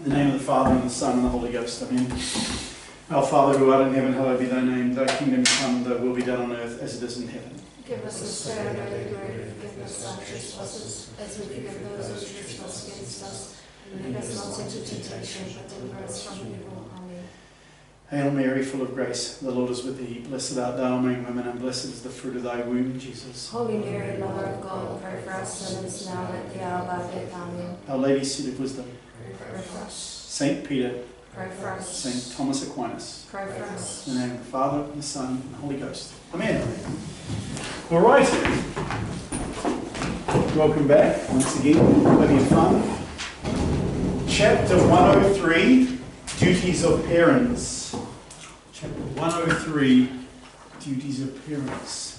In the name of the Father, and the Son, and the Holy Ghost. Amen. Our Father, who art in heaven, hallowed be thy name. Thy kingdom come, thy will be done on earth as it is in heaven. Give us this day our daily bread, and forgive us our trespasses, as we forgive those who trespass against us. And lead us not into temptation, but deliver us from evil. Amen. Hail Mary, full of grace, the Lord is with thee. Blessed art thou among women, and blessed is the fruit of thy womb, Jesus. Holy Mary, Mother of God, pray for us sinners now and at the hour of our death. Amen. Our Lady, seat of wisdom. Pray for us. Saint Peter. Pray for us. Saint Thomas Aquinas. Pray for us. In the name of the Father, and the Son, and the Holy Ghost. Amen. All right. Welcome back once again. Plenty of fun. Chapter 103, Duties of Parents. Chapter 103, Duties of Parents.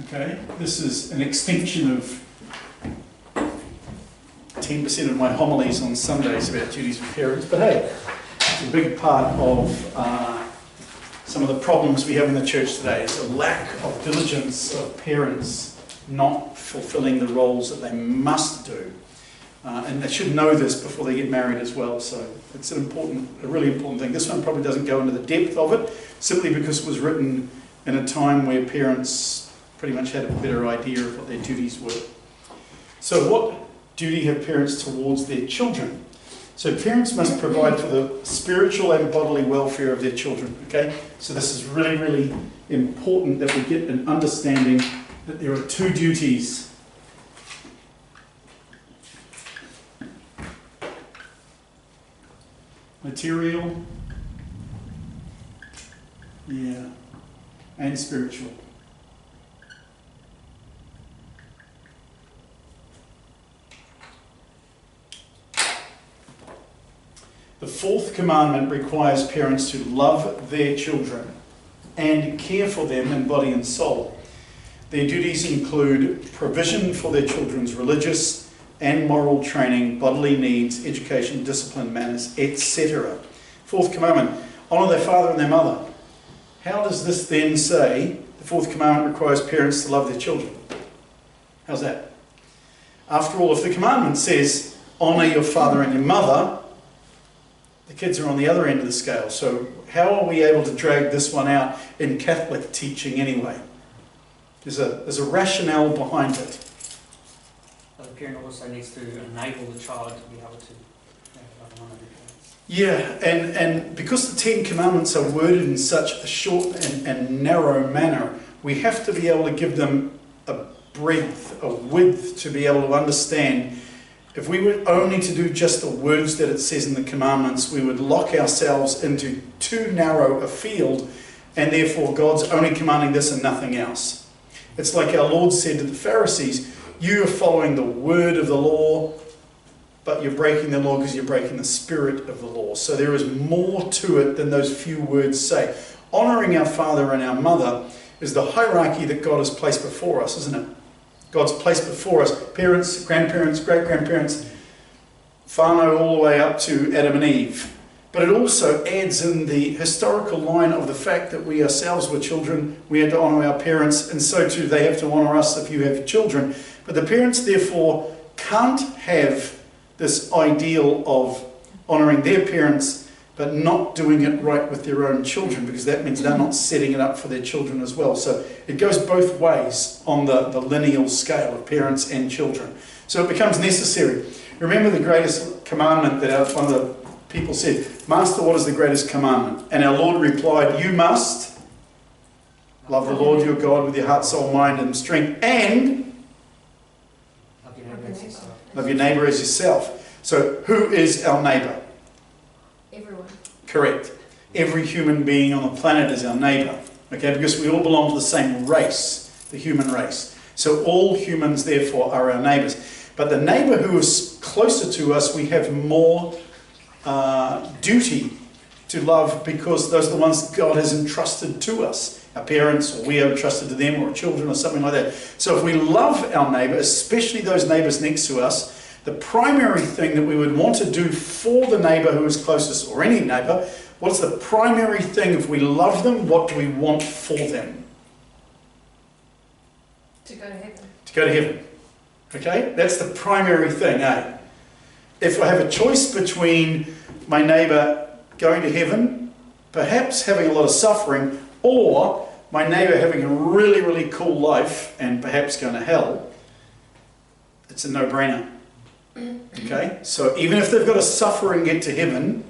Okay, this is an extension of 10% of my homilies on Sundays about duties of parents, but hey, it's a big part of some of the problems we have in the church today. It's a lack of diligence of parents not fulfilling the roles that they must do. And they should know this before they get married as well, so it's a really important thing. This one probably doesn't go into the depth of it, simply because it was written in a time where parents pretty much had a better idea of what their duties were. So what duty have parents towards their children? So parents must provide for the spiritual and bodily welfare of their children, okay? So this is really, really important that we get an understanding that there are two duties. Material, and spiritual. The fourth commandment requires parents to love their children and care for them in body and soul. Their duties include provision for their children's religious and moral training, bodily needs, education, discipline, manners, etc. Fourth commandment, honour their father and their mother. How does this then say the fourth commandment requires parents to love their children? How's that? After all, if the commandment says honour your father and your mother, the kids are on the other end of the scale. So how are we able to drag this one out in Catholic teaching anyway? There's a rationale behind it. The parent also needs to enable the child to be able to love one of their parents. Yeah, and because the Ten Commandments are worded in such a short and narrow manner, we have to be able to give them a breadth, a width to be able to understand. If we were only to do just the words that it says in the commandments, we would lock ourselves into too narrow a field, and therefore God's only commanding this and nothing else. It's like our Lord said to the Pharisees, you are following the word of the law, but you're breaking the law because you're breaking the spirit of the law. So there is more to it than those few words say. Honouring our father and our mother is the hierarchy that God has placed before us, isn't it? God's placed before us parents, grandparents, great-grandparents, whānau all the way up to Adam and Eve. But it also adds in the historical line of the fact that we ourselves were children, we had to honour our parents, and so too they have to honour us if you have children. But the parents therefore can't have this ideal of honouring their parents but not doing it right with their own children, because that means they're not setting it up for their children as well. So it goes both ways on the lineal scale of parents and children. So it becomes necessary. Remember the greatest commandment that one of the people said, Master, what is the greatest commandment? And our Lord replied, you must love the Lord your God with your heart, soul, mind and strength, and love your neighbour as yourself. So who is our neighbour? Everyone. Correct. Every human being on the planet is our neighbour. Okay, because we all belong to the same race, the human race. So all humans, therefore, are our neighbours. But the neighbour who is closer to us, we have more duty to love, because those are the ones that God has entrusted to us. Our parents, or we are entrusted to them, or our children, or something like that. So if we love our neighbour, especially those neighbours next to us, the primary thing that we would want to do for the neighbour who is closest, or any neighbour, What's the primary thing? If we love them, what do we want for them? To go to heaven. To go to heaven. Okay? That's the primary thing, eh? If I have a choice between my neighbour going to heaven, perhaps having a lot of suffering, or my neighbour having a really, really cool life and perhaps going to hell, it's a no-brainer. Okay? So even if they've got to suffer and get to heaven,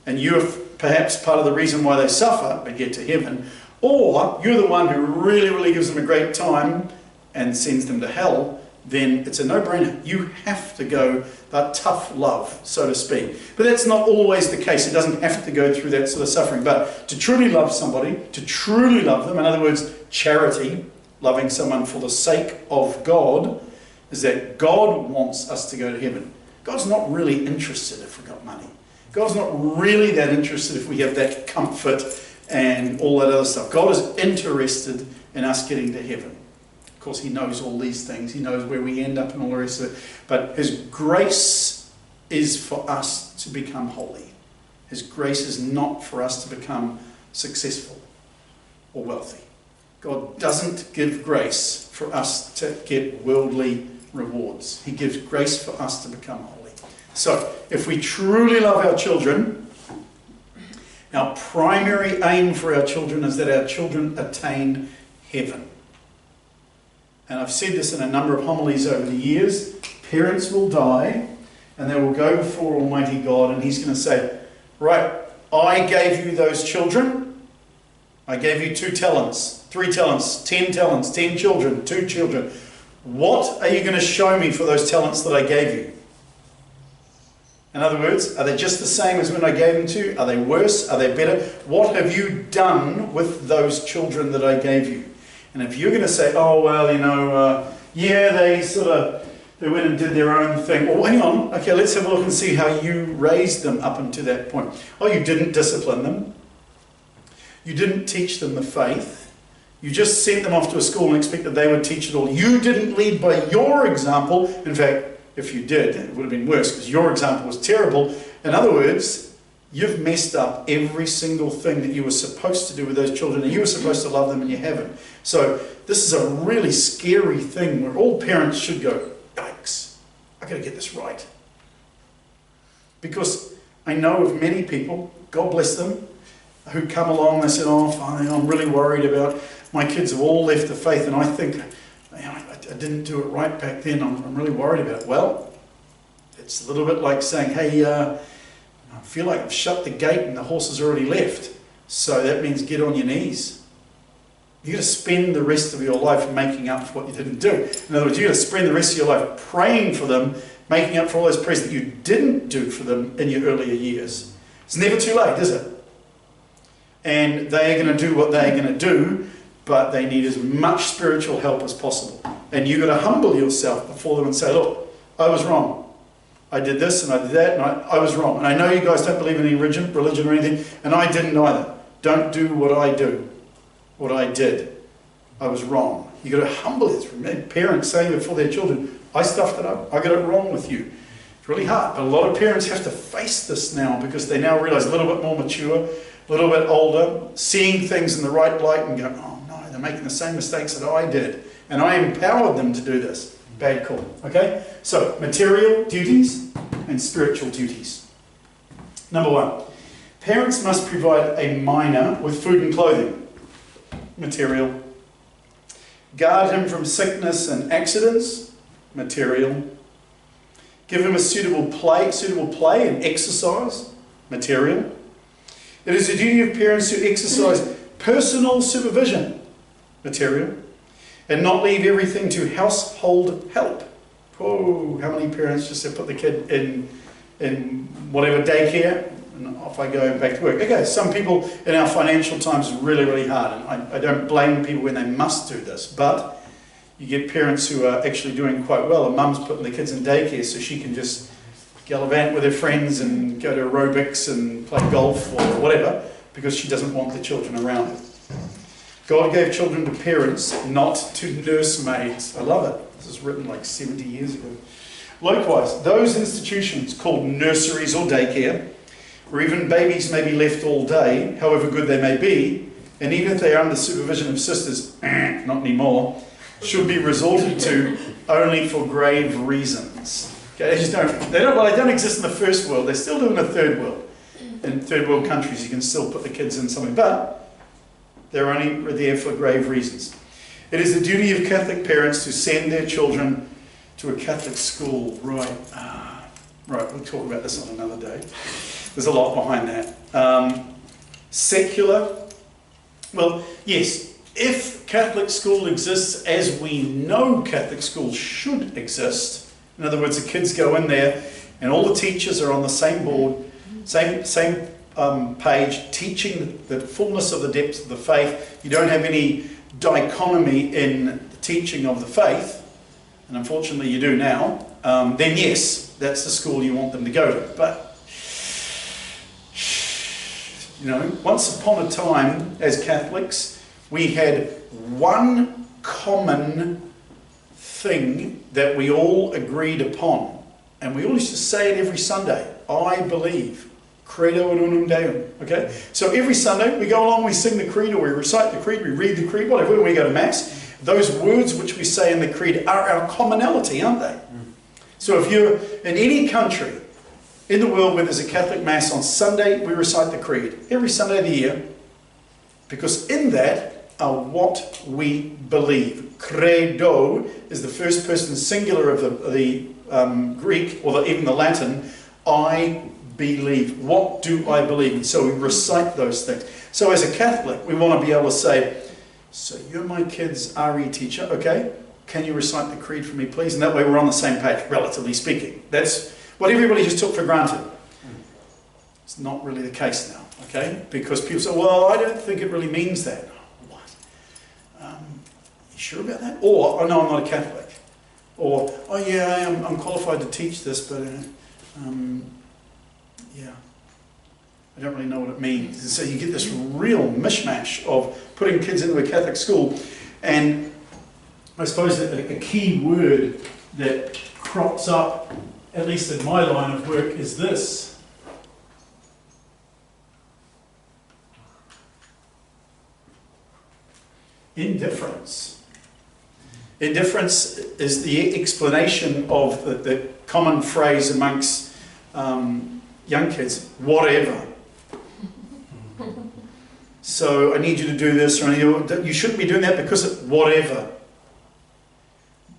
and you're perhaps part of the reason why they suffer but get to heaven, or you're the one who really, really gives them a great time and sends them to hell, then it's a no-brainer. You have to go that tough love, so to speak. But that's not always the case. It doesn't have to go through that sort of suffering. But to truly love somebody, to truly love them, in other words, charity, loving someone for the sake of God, is that God wants us to go to heaven. God's not really interested if we've got money. God's not really that interested if we have that comfort and all that other stuff. God is interested in us getting to heaven. Of course, He knows all these things. He knows where we end up and all the rest of it. But His grace is for us to become holy. His grace is not for us to become successful or wealthy. God doesn't give grace for us to get worldly rewards. He gives grace for us to become holy. So, if we truly love our children, our primary aim for our children is that our children attain heaven. And I've said this in a number of homilies over the years. Parents will die and they will go before Almighty God and He's going to say, right, I gave you those children. I gave you 2 talents, 3 talents, 10 talents, 10 children, 2 children. What are you going to show me for those talents that I gave you? In other words, are they just the same as when I gave them to you? Are they worse? Are they better? What have you done with those children that I gave you? And if you're going to say, oh, well, yeah, they went and did their own thing. Well, hang on. Okay, let's have a look and see how you raised them up until that point. Oh, you didn't discipline them. You didn't teach them the faith. You just sent them off to a school and expected they would teach it all. You didn't lead by your example. In fact, if you did, it would have been worse because your example was terrible. In other words, you've messed up every single thing that you were supposed to do with those children, and you were supposed to love them and you haven't. So this is a really scary thing where all parents should go, yikes, I've got to get this right. Because I know of many people, God bless them, who come along and they said, oh, fine, I'm really worried about my kids have all left the faith and I think I didn't do it right back then. I'm really worried about it. Well, it's a little bit like saying, hey, I feel like I've shut the gate and the horse has already left. So that means get on your knees. You've got to spend the rest of your life making up for what you didn't do. In other words, you've got to spend the rest of your life praying for them, making up for all those prayers that you didn't do for them in your earlier years. It's never too late, is it? And they are going to do what they're going to do, but they need as much spiritual help as possible. And you've got to humble yourself before them and say, look, I was wrong. I did this and I did that and I was wrong. And I know you guys don't believe in any religion or anything, and I didn't either. Don't do what I do, what I did. I was wrong. You've got to humble it. Parents saying before their children, I stuffed it up. I got it wrong with you. It's really hard. But a lot of parents have to face this now because they now realize a little bit more mature, a little bit older, seeing things in the right light and going, oh no, they're making the same mistakes that I did. And I empowered them to do this. Bad call. Okay? So, material duties and spiritual duties. Number 1, parents must provide a minor with food and clothing. Material. Guard him from sickness and accidents. Material. Give him a suitable play and exercise. Material. It is the duty of parents to exercise personal supervision. Material. And not leave everything to household help. Oh, how many parents just have put the kid in whatever daycare and off I go back to work. Okay, some people in our financial times is really, really hard. And I don't blame people when they must do this. But you get parents who are actually doing quite well. And mum's putting the kids in daycare so she can just gallivant with her friends and go to aerobics and play golf or whatever because she doesn't want the children around her. God gave children to parents, not to nursemaids. I love it. This was written like 70 years ago. Likewise, those institutions called nurseries or daycare or even babies may be left all day, however good they may be, and even if they are under supervision of sisters, not anymore, should be resorted to only for grave reasons. Okay, they don't exist in the first world, they still do in the third world. In third world countries you can still put the kids in something, but they're only there for grave reasons. It is the duty of Catholic parents to send their children to a Catholic school. Right, we'll talk about this on another day. There's a lot behind that. Secular, well, yes, if Catholic school exists as we know Catholic school should exist, in other words, the kids go in there and all the teachers are on the same board, same page, teaching the fullness of the depths of the faith. You don't have any dichotomy in the teaching of the faith, and unfortunately you do now, then yes, that's the school you want them to go to. But, you know, once upon a time, as Catholics, we had one common thing that we all agreed upon, and we all used to say it every Sunday: I believe. Credo in unum Deum. Okay? So every Sunday we go along, we sing the creed, or we recite the creed, we read the creed, whatever, we go to Mass. Those words which we say in the creed are our commonality, aren't they? So if you're in any country in the world where there's a Catholic Mass on Sunday, we recite the creed every Sunday of the year, because in that are what we believe. Credo is the first person singular of the Greek, or even the Latin. I believe. What do I believe? And so we recite those things. So as a Catholic, we want to be able to say, so you're my kid's RE teacher, okay? Can you recite the creed for me, please? And that way we're on the same page, relatively speaking. That's what everybody just took for granted. It's not really the case now, okay? Because people say, well, I don't think it really means that. What? You sure about that? Or, oh no, I'm not a Catholic. Or, oh yeah, I'm qualified to teach this, but yeah, I don't really know what it means. And so you get this real mishmash of putting kids into a Catholic school. And I suppose a key word that crops up, at least in my line of work, is this. Indifference. Indifference is the explanation of the common phrase amongst young kids, whatever. So I need you to do this, or you shouldn't be doing that because of whatever.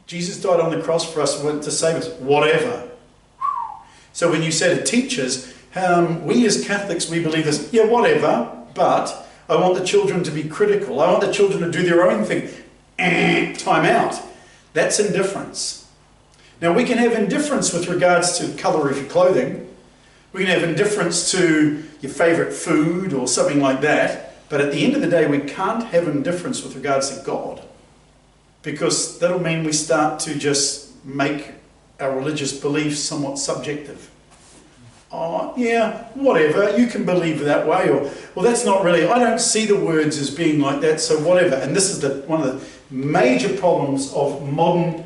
Jesus died on the cross for us to save us, whatever. So when you say to teachers, we as Catholics, we believe this, yeah, whatever, but I want the children to be critical. I want the children to do their own thing. Time out. That's indifference. Now we can have indifference with regards to colour of your clothing. We can have indifference to your favourite food or something like that. But at the end of the day, we can't have indifference with regards to God. Because that'll mean we start to just make our religious beliefs somewhat subjective. Oh, yeah, whatever, you can believe that way. Or, well, that's not really, I don't see the words as being like that, so whatever. And this is one of the major problems of modern,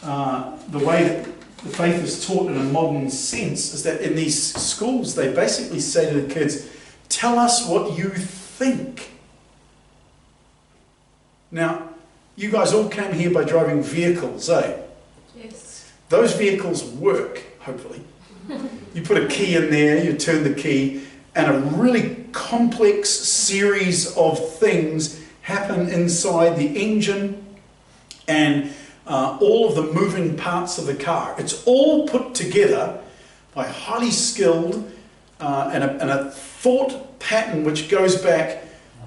the way that the faith is taught in a modern sense, is that in these schools, they basically say to the kids, tell us what you think. Now, you guys all came here by driving vehicles, eh? Yes. Those vehicles work, hopefully. You put a key in there, you turn the key, and a really complex series of things happen inside the engine and all of the moving parts of the car. It's all put together by highly skilled and a thought pattern which goes back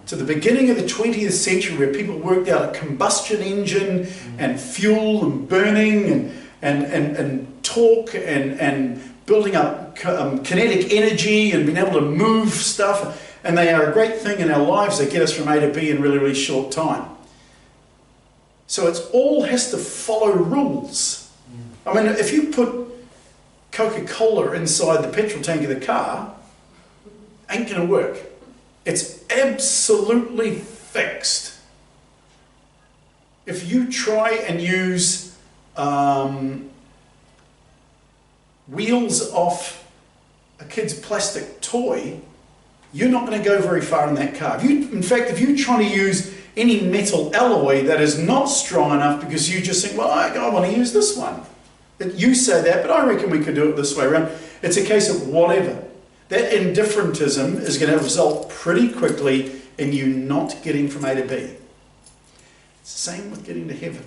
to the beginning of the 20th century, where people worked out a combustion engine and fuel and burning and torque and building up kinetic energy and being able to move stuff. And they are a great thing in our lives. They get us from A to B in really, really short time. So it all has to follow rules. I mean, if you put Coca-Cola inside the petrol tank of the car, ain't going to work. It's absolutely fixed. If you try and use wheels off a kid's plastic toy, you're not going to go very far in that car. In fact, if you're trying to use any metal alloy that is not strong enough because you just think, well, I want to use this one. You say that, but I reckon we could do it this way around. It's a case of whatever. That indifferentism is going to result pretty quickly in you not getting from A to B. It's the same with getting to heaven.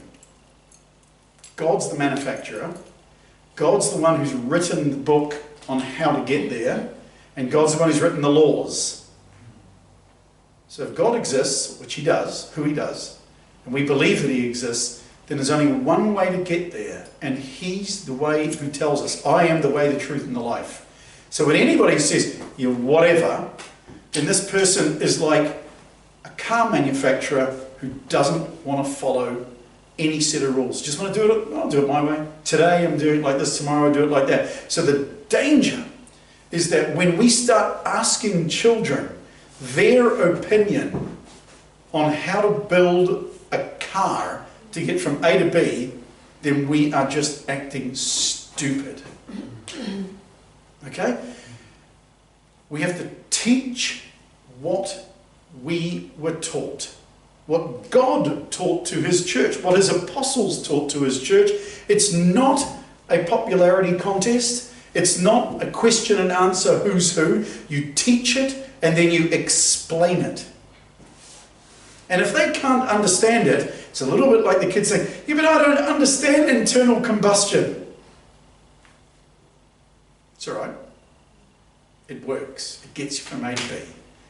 God's the manufacturer. God's the one who's written the book on how to get there. And God's the one who's written the laws. So if God exists, which he does, who he does, and we believe that he exists, then there's only one way to get there. And he's the way who tells us, I am the way, the truth, and the life. So when anybody says, you're whatever, then this person is like a car manufacturer who doesn't want to follow any set of rules. Just want to do it, I'll do it my way. Today I'm doing it like this, tomorrow I'll do it like that. So the danger is that when we start asking children their opinion on how to build a car to get from A to B, then we are just acting stupid. Okay? We have to teach what we were taught. What God taught to his church. What his apostles taught to his church. It's not a popularity contest. It's not a question and answer who's who. You teach it and then you explain it. And if they can't understand it, it's a little bit like the kids saying, yeah, but I don't understand internal combustion. It's all right. It works. It gets you from A to B.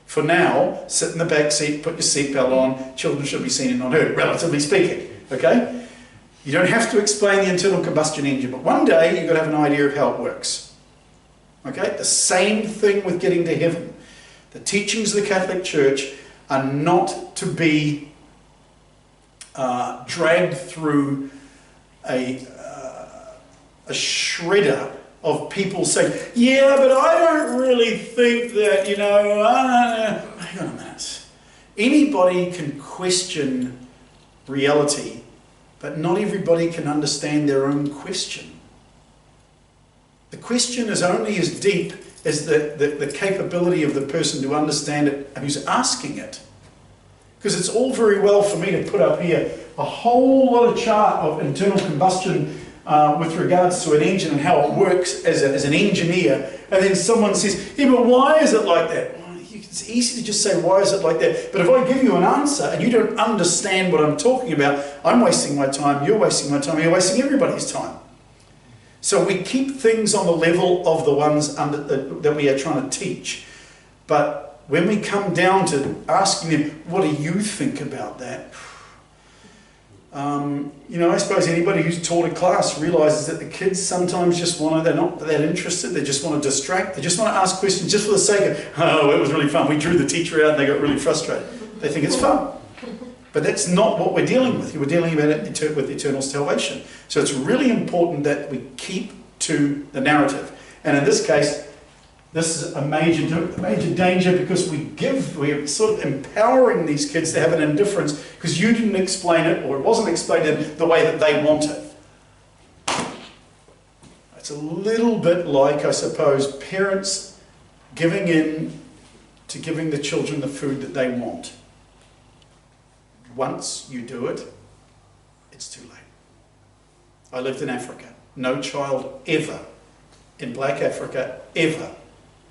For now, sit in the back seat, put your seatbelt on. Children should be seen and not heard, relatively speaking. Okay? You don't have to explain the internal combustion engine, but one day you've got to have an idea of how it works. Okay? The same thing with getting to heaven. The teachings of the Catholic Church are not to be dragged through a shredder of people saying, yeah, but I don't really think that, hang on a minute. Anybody can question reality, but not everybody can understand their own question. The question is only as deep as the capability of the person to understand it who's asking it. Because it's all very well for me to put up here a whole lot of chart of internal combustion with regards to an engine and how it works as an engineer, and then someone says, yeah, but why is it like that? Well, it's easy to just say, why is it like that? But if I give you an answer and you don't understand what I'm talking about, I'm wasting my time, you're wasting my time, you're wasting everybody's time. So we keep things on the level of the ones that we are trying to teach. But when we come down to asking them, what do you think about that? I suppose anybody who's taught a class realises that the kids sometimes they're not that interested, they just want to distract, they just want to ask questions just for the sake of, oh, it was really fun, we drew the teacher out and they got really frustrated. They think it's fun. But that's not what we're dealing with. We're dealing with eternal salvation. So it's really important that we keep to the narrative. And in this case, this is a major danger because we're sort of empowering these kids to have an indifference because you didn't explain it or it wasn't explained in the way that they want it. It's a little bit like, I suppose, parents giving in to giving the children the food that they want. Once you do it, it's too late. I lived in Africa. No child ever, in black Africa, ever,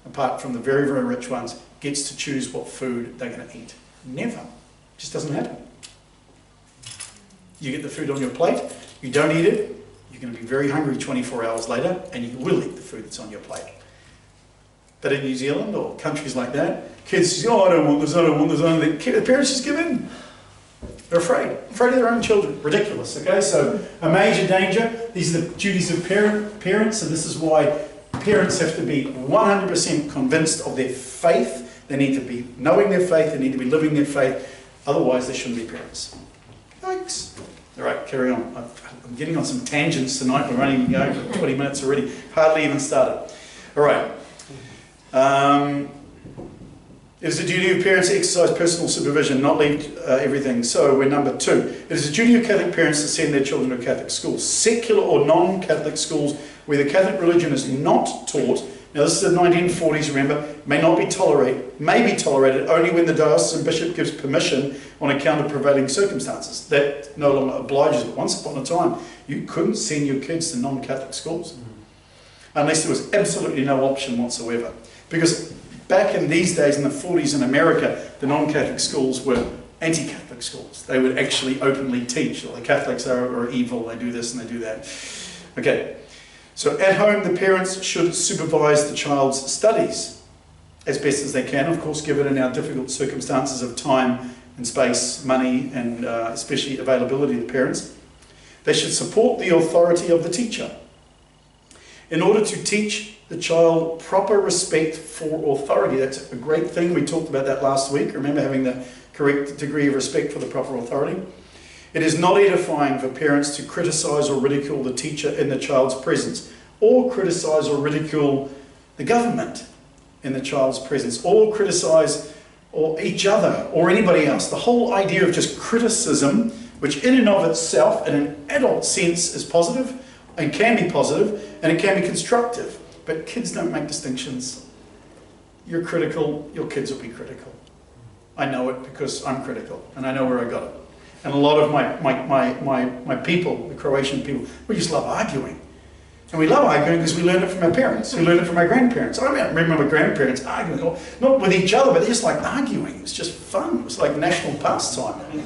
apart from the very, very rich ones, gets to choose what food they're going to eat. Never. It just doesn't happen. You get the food on your plate, you don't eat it, you're going to be very hungry 24 hours later, and you will eat the food that's on your plate. But in New Zealand or countries like that, kids say, oh, I don't want this, I don't want this, I don't want this. The parents just give in. They're afraid of their own children. Ridiculous, okay? So a major danger. These are the duties of parents, and this is why parents have to be 100% convinced of their faith. They need to be knowing their faith, they need to be living their faith, otherwise they shouldn't be parents. Thanks. All right, carry on. I'm getting on some tangents tonight. We're running going for 20 minutes already. Hardly even started. All right. It is the duty of parents to exercise personal supervision, not leave everything. So we're number 2. It is the duty of Catholic parents to send their children to Catholic schools. Secular or non-Catholic schools where the Catholic religion is not taught Now this is the 1940s, remember, may be tolerated only when the diocesan bishop gives permission on account of prevailing circumstances. That no longer obliges, but once upon a time, you couldn't send your kids to non-Catholic schools unless there was absolutely no option whatsoever. Because back in these days, in the 40s in America, the non-Catholic schools were anti-Catholic schools. They would actually openly teach, the Catholics are evil, they do this and they do that. Okay, so at home the parents should supervise the child's studies as best as they can, of course, given in our difficult circumstances of time and space, money, and especially availability of the parents. They should support the authority of the teacher. In order to teach the child proper respect for authority, that's a great thing. We talked about that last week. Remember, having the correct degree of respect for the proper authority. It is not edifying for parents to criticise or ridicule the teacher in the child's presence, or criticise or ridicule the government in the child's presence, or criticise or each other or anybody else. The whole idea of just criticism, which in and of itself, in an adult sense, is positive and can be positive and it can be constructive. But kids don't make distinctions. You're critical, your kids will be critical. I know it because I'm critical and I know where I got it. And a lot of my people, the Croatian people, we just love arguing. And we love arguing because we learned it from our parents. We learned it from our grandparents. I remember my grandparents arguing, not with each other, but they just like arguing. It was just fun. It was like national pastime.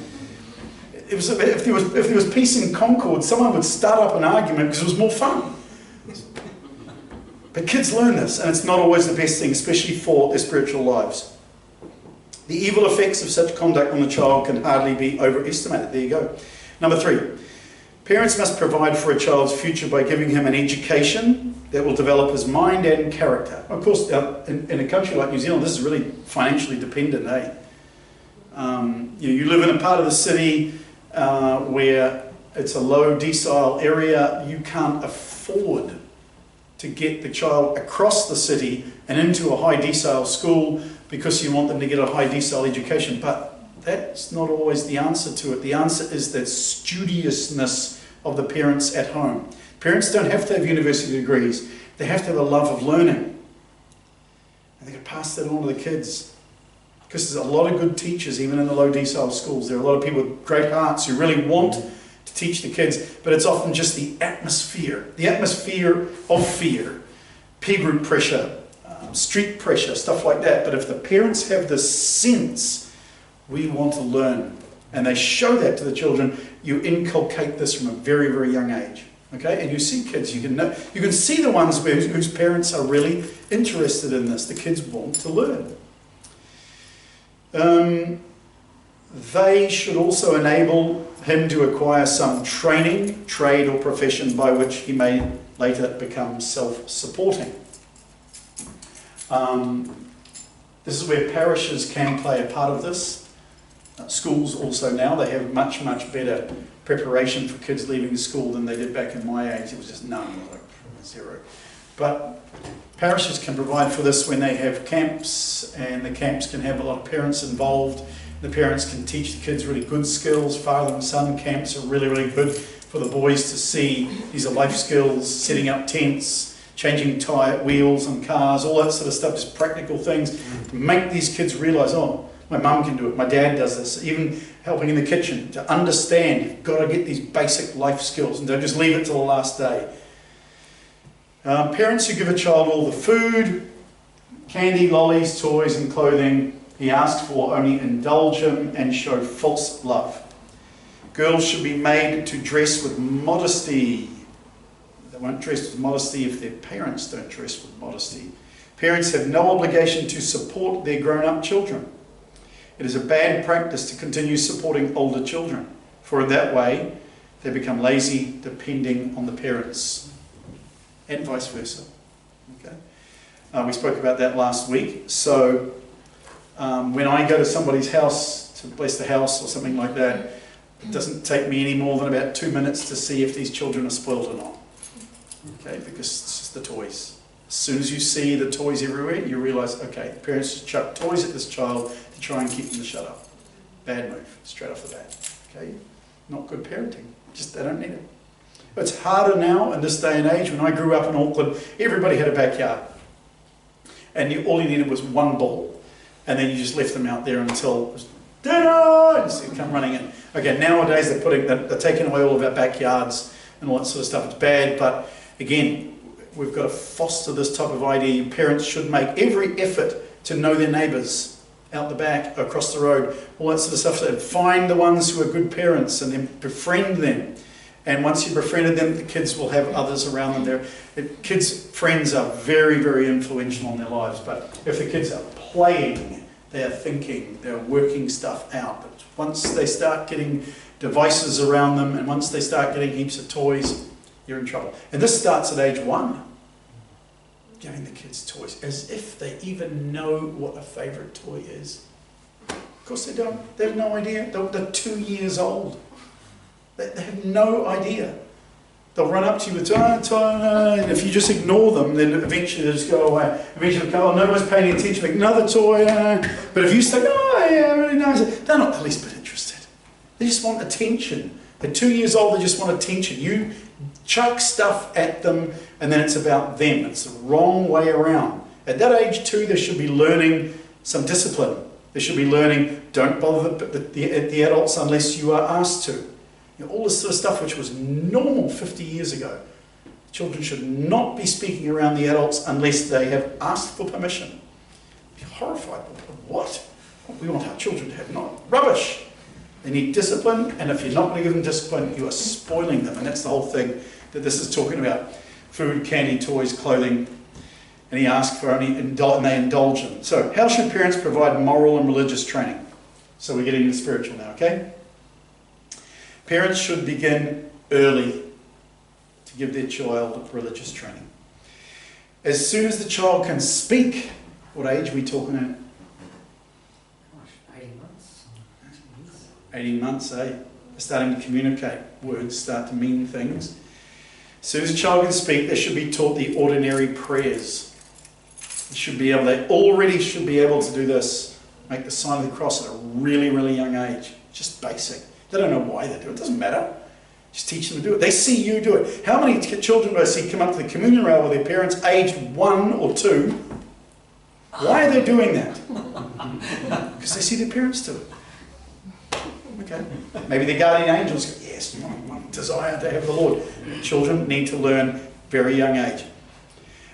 It was, if there was peace and concord, someone would start up an argument because it was more fun. But kids learn this, and it's not always the best thing, especially for their spiritual lives. The evil effects of such conduct on the child can hardly be overestimated. There you go. Number 3. Parents must provide for a child's future by giving him an education that will develop his mind and character. Of course, in a country like New Zealand, this is really financially dependent, eh? You live in a part of the city where it's a low decile area. You can't afford to get the child across the city and into a high decile school because you want them to get a high decile education. But that's not always the answer to it. The answer is that studiousness of the parents at home. Parents don't have to have university degrees. They have to have a love of learning. And they can pass that on to the kids. Because there's a lot of good teachers, even in the low decile schools. There are a lot of people with great hearts who really want to teach the kids, but it's often just the atmosphere of fear, peer group pressure, street pressure, stuff like that. But if the parents have this sense, we want to learn, and they show that to the children, you inculcate this from a very, very young age. Okay, and you see kids, you can see the ones whose parents are really interested in this. The kids want to learn. They should also enable him to acquire some training, trade or profession by which he may later become self-supporting. This is where parishes can play a part of this. Schools also now, they have much, much better preparation for kids leaving school than they did back in my age. It was just none, like 0. But parishes can provide for this when they have camps, and the camps can have a lot of parents involved. The parents can teach the kids really good skills. Father and son camps are really, really good for the boys to see. These are life skills, setting up tents, changing tyre wheels and cars, all that sort of stuff, just practical things to make these kids realise, oh, my mum can do it, my dad does this, even helping in the kitchen, to understand you've got to get these basic life skills and don't just leave it till the last day. Parents who give a child all the food, candy, lollies, toys and clothing he asks for only indulge him and show false love. Girls should be made to dress with modesty. They won't dress with modesty if their parents don't dress with modesty. Parents have no obligation to support their grown-up children. It is a bad practice to continue supporting older children, for in that way they become lazy, depending on the parents, and vice versa. Okay? We spoke about that last week. So when I go to somebody's house to bless the house or something like that, it doesn't take me any more than about 2 minutes to see if these children are spoiled or not. Okay, because it's just the toys. As soon as you see the toys everywhere, you realise, okay, the parents just chuck toys at this child to try and keep them to shut up. Bad move, straight off the bat. Okay, not good parenting. Just they don't need it. It's harder now in this day and age. When I grew up in Auckland, everybody had a backyard. and all you needed was one ball, and then you just left them out there until it was dinner, and so you come running in. Okay, nowadays they're taking away all of our backyards and all that sort of stuff. It's bad, but again, we've got to foster this type of idea. Parents should make every effort to know their neighbours out the back, across the road, all that sort of stuff. So find the ones who are good parents and then befriend them. And once you've befriended them, the kids will have others around them. Kids' friends are very, very influential in their lives. But if the kids are playing, they are thinking, they're working stuff out. But once they start getting devices around them, and once they start getting heaps of toys, you're in trouble. And this starts at age 1. Giving the kids toys, as if they even know what a favourite toy is. Of course they don't. They have no idea. They're 2 years old. They have no idea. They'll run up to you with toy, and if you just ignore them, then eventually they'll just go away. Eventually they'll go, oh, no one's paying attention, make another toy. But if you say, oh yeah, really nice, they're not the least bit interested. They just want attention. They're 2 years old, they just want attention. You chuck stuff at them, and then it's about them. It's the wrong way around. At that age 2, they should be learning some discipline. They should be learning, don't bother the adults unless you are asked to. You know, all this sort of stuff which was normal 50 years ago. Children should not be speaking around the adults unless they have asked for permission. Be horrified. What? We want our children to have not. Rubbish! They need discipline, and if you're not going to give them discipline, you are spoiling them. And that's the whole thing that this is talking about. Food, candy, toys, clothing. And he asks for only, and they indulge them. So, how should parents provide moral and religious training? So we're getting into spiritual now, okay? Parents should begin early to give their child religious training. As soon as the child can speak, what age are we talking at? 18 months, eh? They're starting to communicate. Words start to mean things. As soon as a child can speak, they should be taught the ordinary prayers. They already should be able to do this. Make the sign of the cross at a really, really young age. Just basic. They don't know why they do it. It doesn't matter. Just teach them to do it. They see you do it. How many children do I see come up to the communion rail with their parents aged 1 or 2? Why are they doing that? Because they see their parents do it. Okay. Maybe the guardian angels go, yes, my desire to have the Lord. Children need to learn very young age.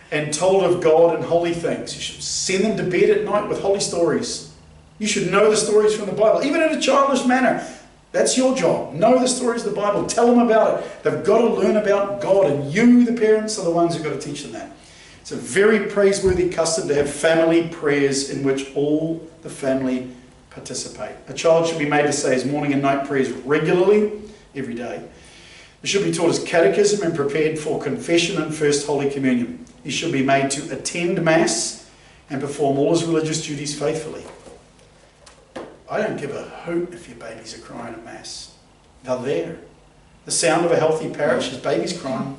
And told of God and holy things. You should send them to bed at night with holy stories. You should know the stories from the Bible, even in a childish manner. That's your job. Know the stories of the Bible. Tell them about it. They've got to learn about God, and you, the parents, are the ones who've got to teach them that. It's a very praiseworthy custom to have family prayers in which all the family participate. A child should be made to say his morning and night prayers regularly, every day. He should be taught his catechism and prepared for confession and first Holy Communion. He should be made to attend Mass and perform all his religious duties faithfully. I don't give a hoot if your babies are crying at Mass. They're there. The sound of a healthy parish is babies crying.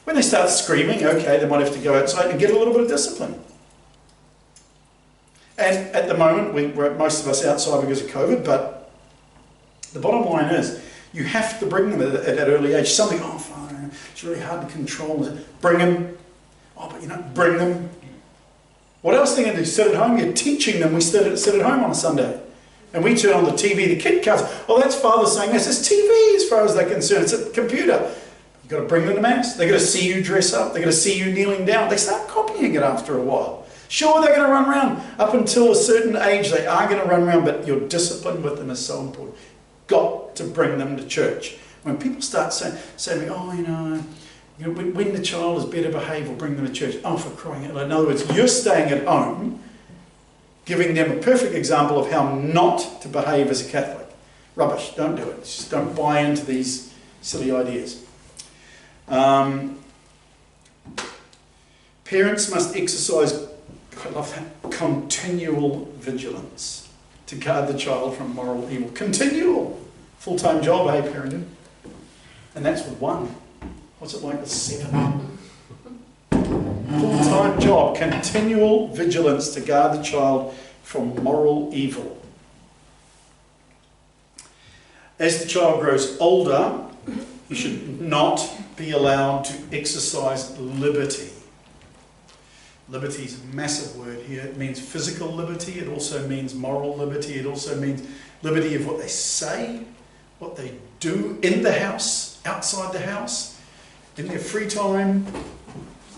When they start screaming, okay, they might have to go outside and get a little bit of discipline. And at the moment, we're most of us outside because of COVID, but the bottom line is, you have to bring them at that early age. Something, oh, fine, it's really hard to control. Bring them. Oh, but bring them. What else are they going to do? Sit at home? You're teaching them. We sit at home on a Sunday. And we turn on the TV, the kid comes, oh, that's Father saying this. It's TV as far as they're concerned. It's a computer. You've got to bring them to Mass. They've got to see you dress up. They've got to see you kneeling down. They start copying it after a while. Sure, they're going to run around. Up until a certain age, they are going to run around, but your discipline with them is so important. Got to bring them to church. When people start saying oh, when the child is better behaved, we'll bring them to church. Oh, for crying out loud. In other words, you're staying at home, giving them a perfect example of how not to behave as a Catholic. Rubbish, don't do it. Just don't buy into these silly ideas. Parents must exercise, I love that, continual vigilance to guard the child from moral evil. Continual. Full-time job, eh, parenting? And that's with 1. What's it like with 7? Full-time job, continual vigilance to guard the child from moral evil. As the child grows older, you should not be allowed to exercise liberty. Liberty is a massive word here. It means physical liberty. It also means moral liberty. It also means liberty of what they say, what they do in the house, outside the house, in their free time.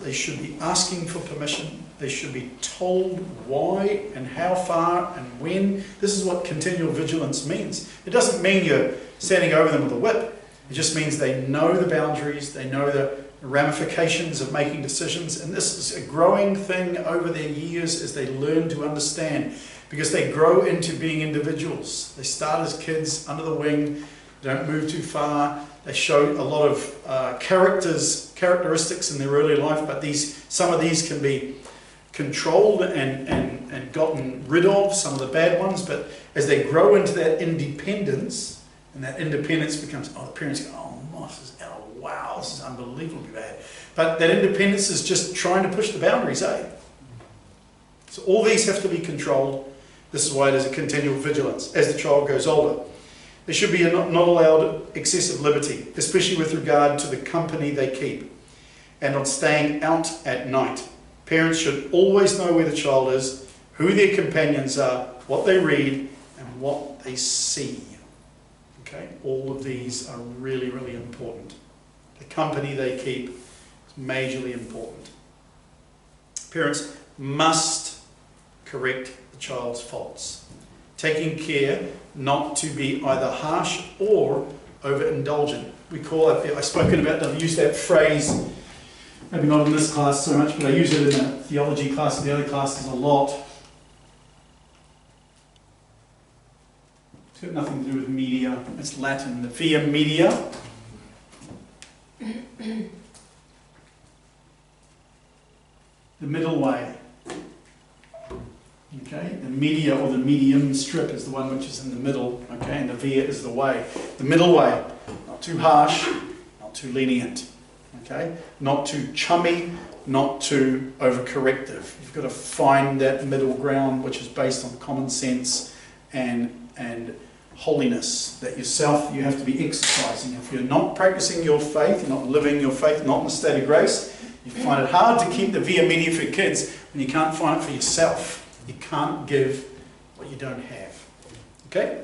They should be asking for permission. They should be told why and how far and when. This is what continual vigilance means. It doesn't mean you're standing over them with a whip. It just means they know the boundaries, they know the ramifications of making decisions, and this is a growing thing over their years as they learn to understand, because they grow into being individuals. They start as kids under the wing, don't move too far. They show a lot of characteristics in their early life, but some of these can be controlled and gotten rid of, some of the bad ones. But as they grow into that independence, and that independence becomes, the parents go, wow, this is unbelievably bad. But that independence is just trying to push the boundaries, eh? So all these have to be controlled. This is why there's a continual vigilance as the child grows older. There should be not allowed excessive liberty, especially with regard to the company they keep and on staying out at night. Parents should always know where the child is, who their companions are, what they read, and what they see. Okay, all of these are really, really important. The company they keep is majorly important. Parents must correct the child's faults, taking care not to be either harsh or overindulgent. I've spoken about, I've used that phrase, maybe not in this class so much, but I use it in the theology class and the other classes a lot. It's got nothing to do with media, it's Latin, the via media. The middle way. Okay, the media or the medium strip is the one which is in the middle, okay, and the via is the way. The middle way, not too harsh, not too lenient, okay, not too chummy, not too overcorrective. You've got to find that middle ground which is based on common sense and holiness that yourself you have to be exercising. If you're not practicing your faith, you're not living your faith, not in the state of grace, you find it hard to keep the via media for kids when you can't find it for yourself. You can't give what you don't have. Okay?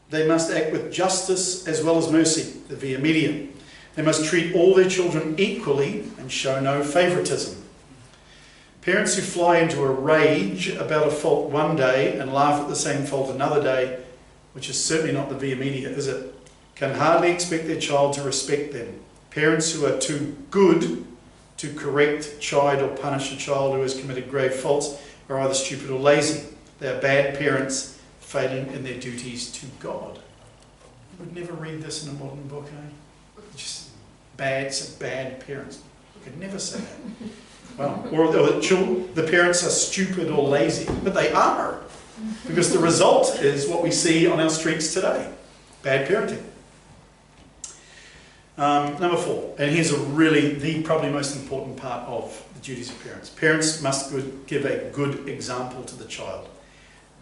They must act with justice as well as mercy, the via media. They must treat all their children equally and show no favouritism. Parents who fly into a rage about a fault one day and laugh at the same fault another day, which is certainly not the via media, is it? Can hardly expect their child to respect them. Parents who are too good to correct, chide or punish a child who has committed grave faults are either stupid or lazy. They are bad parents failing in their duties to God. You would never read this in a modern book, eh? Just bad parents. You could never say that. Well, or the parents are stupid or lazy, but they are. Because the result is what we see on our streets today. Bad parenting. Number 4, and here's the probably most important part of the duties of parents. Parents must give a good example to the child.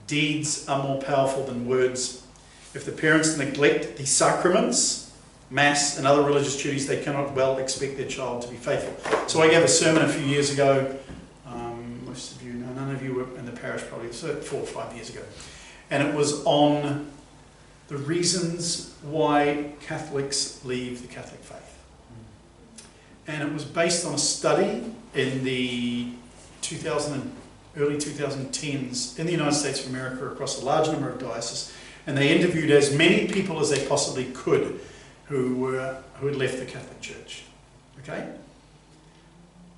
Deeds are more powerful than words. If the parents neglect the sacraments, Mass and other religious duties, they cannot well expect their child to be faithful. So I gave a sermon a few years ago, most of you know, none of you were in the parish probably, so 4 or 5 years ago, and it was on the reasons why Catholics leave the Catholic faith. And it was based on a study in the early 2010s in the United States of America across a large number of dioceses, and they interviewed as many people as they possibly could who had left the Catholic Church. Okay?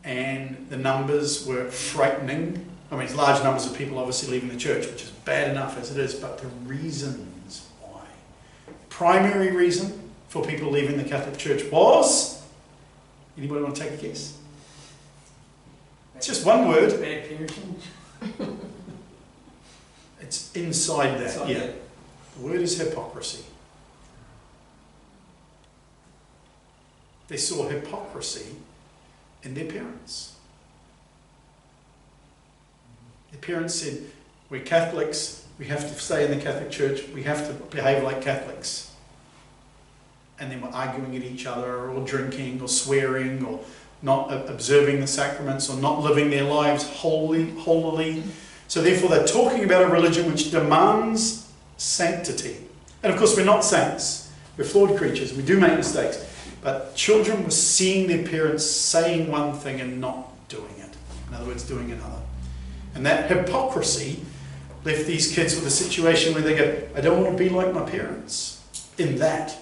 And the numbers were frightening. I mean, it's large numbers of people obviously leaving the church, which is bad enough as it is, but the reasons why. Primary reason for people leaving the Catholic Church was, anybody want to take a guess? It's just one word. Bad parenting. It's inside that, yeah. The word is hypocrisy. They saw hypocrisy in their parents. Their parents said, we're Catholics, we have to stay in the Catholic Church, we have to behave like Catholics. and then were arguing at each other, or drinking, or swearing, or not observing the sacraments, or not living their lives holily. So therefore they're talking about a religion which demands sanctity. And of course we're not saints. We're flawed creatures. We do make mistakes. But children were seeing their parents saying one thing and not doing it. In other words, doing another. And that hypocrisy left these kids with a situation where they go, I don't want to be like my parents in that.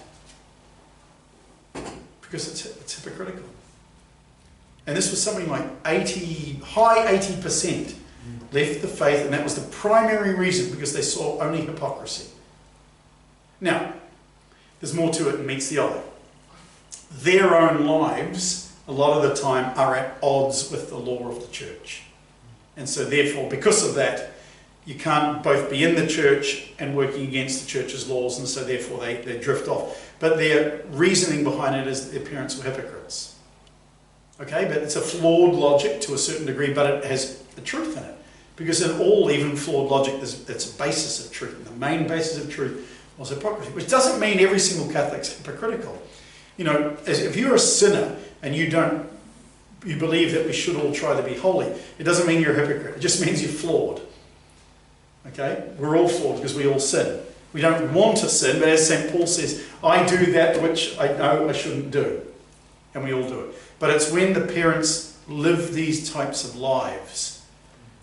Because it's hypocritical. And this was something like high 80% left the faith, and that was the primary reason, because they saw only hypocrisy. Now, there's more to it than meets the eye. Their own lives, a lot of the time, are at odds with the law of the church. And so therefore, because of that, you can't both be in the church and working against the church's laws, and so therefore they drift off. But their reasoning behind it is that their parents were hypocrites. Okay, but it's a flawed logic to a certain degree, but it has the truth in it. Because in all, even flawed logic, it's a basis of truth. And the main basis of truth was hypocrisy, which doesn't mean every single Catholic's hypocritical. You know, if you're a sinner and you believe that we should all try to be holy, it doesn't mean you're a hypocrite. It just means you're flawed. Okay? We're all flawed because we all sin. We don't want to sin, but as St. Paul says, I do that which I know I shouldn't do. And we all do it. But it's when the parents live these types of lives,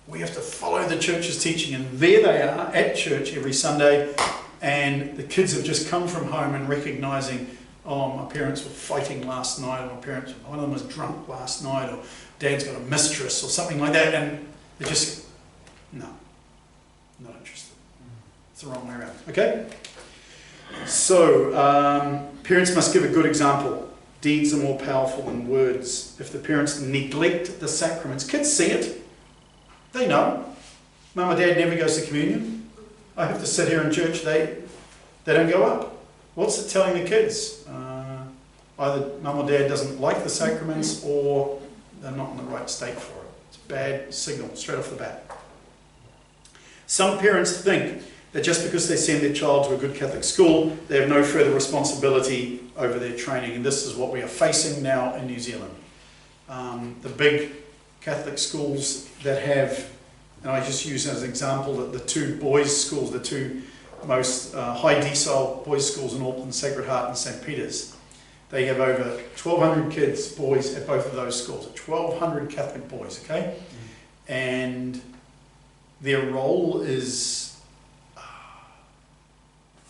we have to follow the church's teaching. And there they are at church every Sunday, and the kids have just come from home and recognizing, oh, my parents were fighting last night, or one of them was drunk last night, or Dad's got a mistress, or something like that, and they're just, no, not interested. It's the wrong way around. Okay? So, parents must give a good example. Deeds are more powerful than words. If the parents neglect the sacraments, kids see it. They know. Mum or Dad never goes to communion. I have to sit here in church. They don't go up. What's it telling the kids? Either Mum or Dad doesn't like the sacraments, or they're not in the right state for it. It's a bad signal straight off the bat. Some parents think that just because they send their child to a good Catholic school, they have no further responsibility over their training. And this is what we are facing now in New Zealand. The big Catholic schools that have, and I just use as an example that the two boys' schools, the two most high decile boys' schools in Auckland, Sacred Heart and St. Peter's, they have over 1,200 kids, boys, at both of those schools. 1,200 Catholic boys, okay? And their role is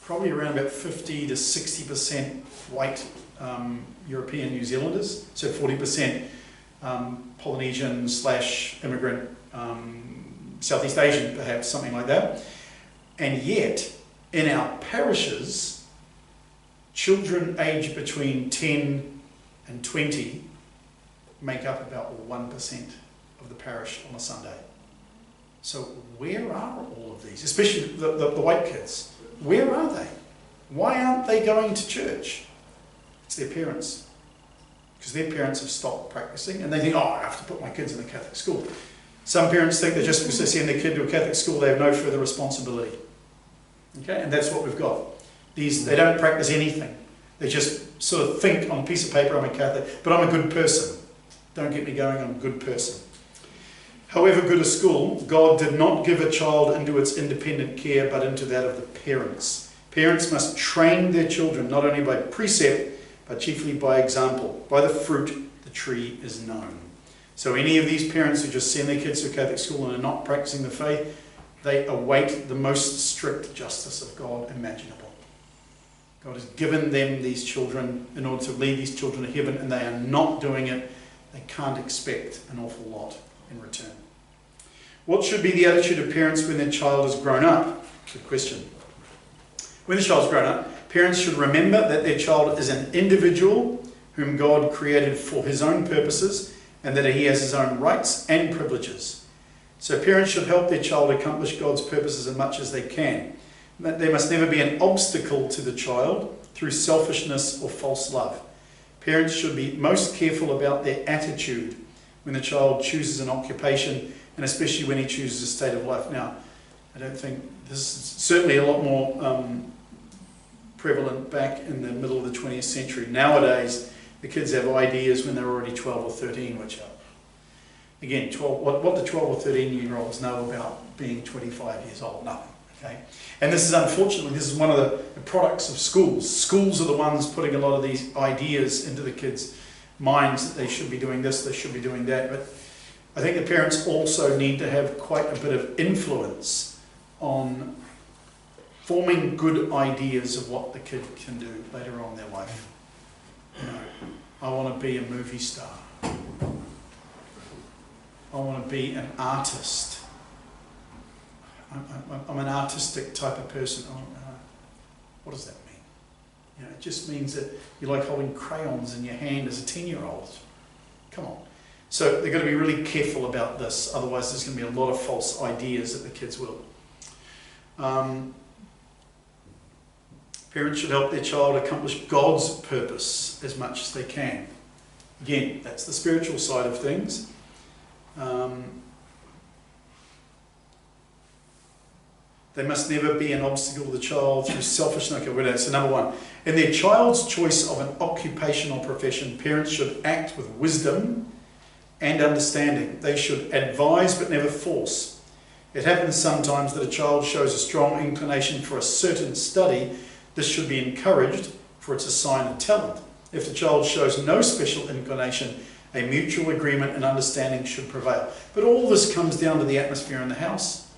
probably around about 50 to 60% white European New Zealanders, so 40% Polynesian / immigrant Southeast Asian, perhaps, something like that. And yet, in our parishes, children aged between 10 and 20 make up about 1% of the parish on a Sunday. So where are all of these, especially the white kids? Where are they? Why aren't they going to church? It's their parents. Because their parents have stopped practicing and they think, oh, I have to put my kids in a Catholic school. Some parents think that just because they send their kid to a Catholic school, they have no further responsibility. Okay, and that's what we've got. They don't practice anything. They just sort of think on a piece of paper, I'm a Catholic, but I'm a good person. Don't get me going, I'm a good person. However good a school, God did not give a child into its independent care, but into that of the parents. Parents must train their children, not only by precept, but chiefly by example. By the fruit, the tree is known. So any of these parents who just send their kids to a Catholic school and are not practicing the faith, they await the most strict justice of God imaginable. God has given them these children in order to lead these children to heaven, and they are not doing it. They can't expect an awful lot in return. What should be the attitude of parents when their child has grown up? Good question. When the child's grown up, parents should remember that their child is an individual whom God created for his own purposes, and that he has his own rights and privileges. So parents should help their child accomplish God's purposes as much as they can. There must never be an obstacle to the child through selfishness or false love. Parents should be most careful about their attitude when the child chooses an occupation, and especially when he chooses a state of life. Now, I don't think this is certainly a lot more prevalent back in the middle of the 20th century. Nowadays, the kids have ideas when they're already 12 or 13, which are, again, what the 12 or 13-year-olds know about being 25 years old? Nothing. Okay? And this is, unfortunately, this is one of the products of schools. Schools are the ones putting a lot of these ideas into the kids' minds that they should be doing this, they should be doing that. But I think the parents also need to have quite a bit of influence on forming good ideas of what the kid can do later on in their life. You know, I want to be a movie star. I want to be an artist. I'm an artistic type of person. What does that mean? You know, it just means that you like holding crayons in your hand as a 10-year-old. Come on. So they've got to be really careful about this, otherwise there's going to be a lot of false ideas that the kids will. Parents should help their child accomplish God's purpose as much as they can. Again, that's the spiritual side of things. They must never be an obstacle to the child through selfishness. Okay, so number one, in their child's choice of an occupation or profession, parents should act with wisdom and understanding. They should advise but never force. It happens sometimes that a child shows a strong inclination for a certain study. This should be encouraged, for it's a sign of talent. If the child shows no special inclination, a mutual agreement and understanding should prevail. But all this comes down to the atmosphere in the house.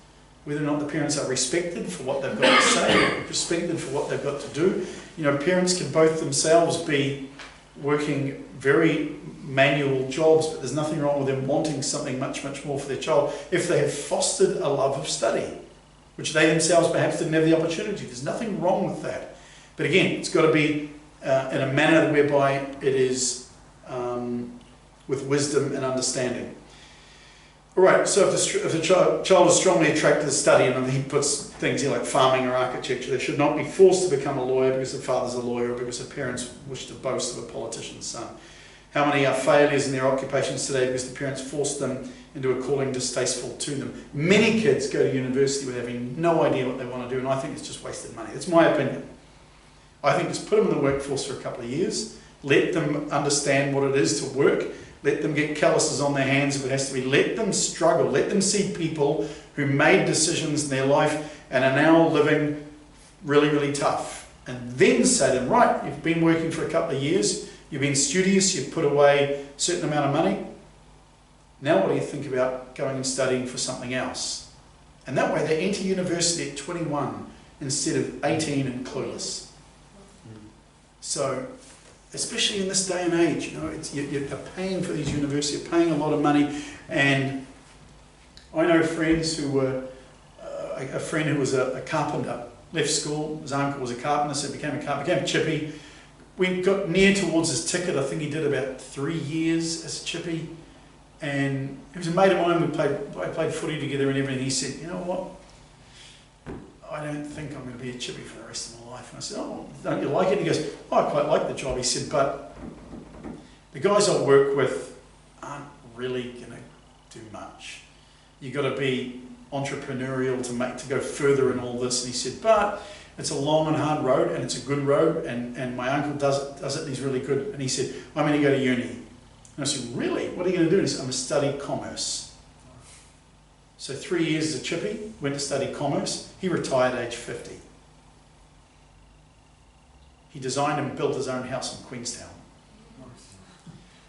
Whether or not the parents are respected for what they've got to say, respected for what they've got to do. You know, parents can both themselves be working very manual jobs, but there's nothing wrong with them wanting something much, much more for their child if they have fostered a love of study, which they themselves perhaps didn't have the opportunity. There's nothing wrong with that. But again, it's got to be in a manner whereby it is with wisdom and understanding. All right, so if the child is strongly attracted to study, and he puts things here like farming or architecture, they should not be forced to become a lawyer because the father's a lawyer or because the parents wish to boast of a politician's son. How many are failures in their occupations today because the parents forced them into a calling distasteful to them? Many kids go to university with having no idea what they want to do, and I think it's just wasted money. That's my opinion. I think just put them in the workforce for a couple of years, let them understand what it is to work, let them get calluses on their hands if it has to be, let them struggle, let them see people who made decisions in their life and are now living really, really tough. And then say to them, right, you've been working for a couple of years, you've been studious, you've put away a certain amount of money, now what do you think about going and studying for something else? And that way they enter university at 21 instead of 18 and clueless. So, especially in this day and age, you know, you're paying for these universities, you're paying a lot of money, and I know friends who were, a friend who was a carpenter, left school, his uncle was a carpenter, so became a carpenter, became a chippy. We got near towards his ticket. I think he did about 3 years as a chippy, and he was a mate of mine. I played footy together and everything. He said, you know what, I don't think I'm going to be a chippy for the rest of my life. And I said, oh, don't you like it? And he goes, oh, I quite like the job. He said, but the guys I work with aren't really going to do much. You've got to be entrepreneurial to go further in all this. And he said, but it's a long and hard road, and it's a good road, and my uncle does it, and he's really good. And he said, I'm going to go to uni. And I said, really? What are you going to do? And he said, I'm going to study commerce. So 3 years as a chippy, went to study commerce. He retired at age 50. He designed and built his own house in Queenstown.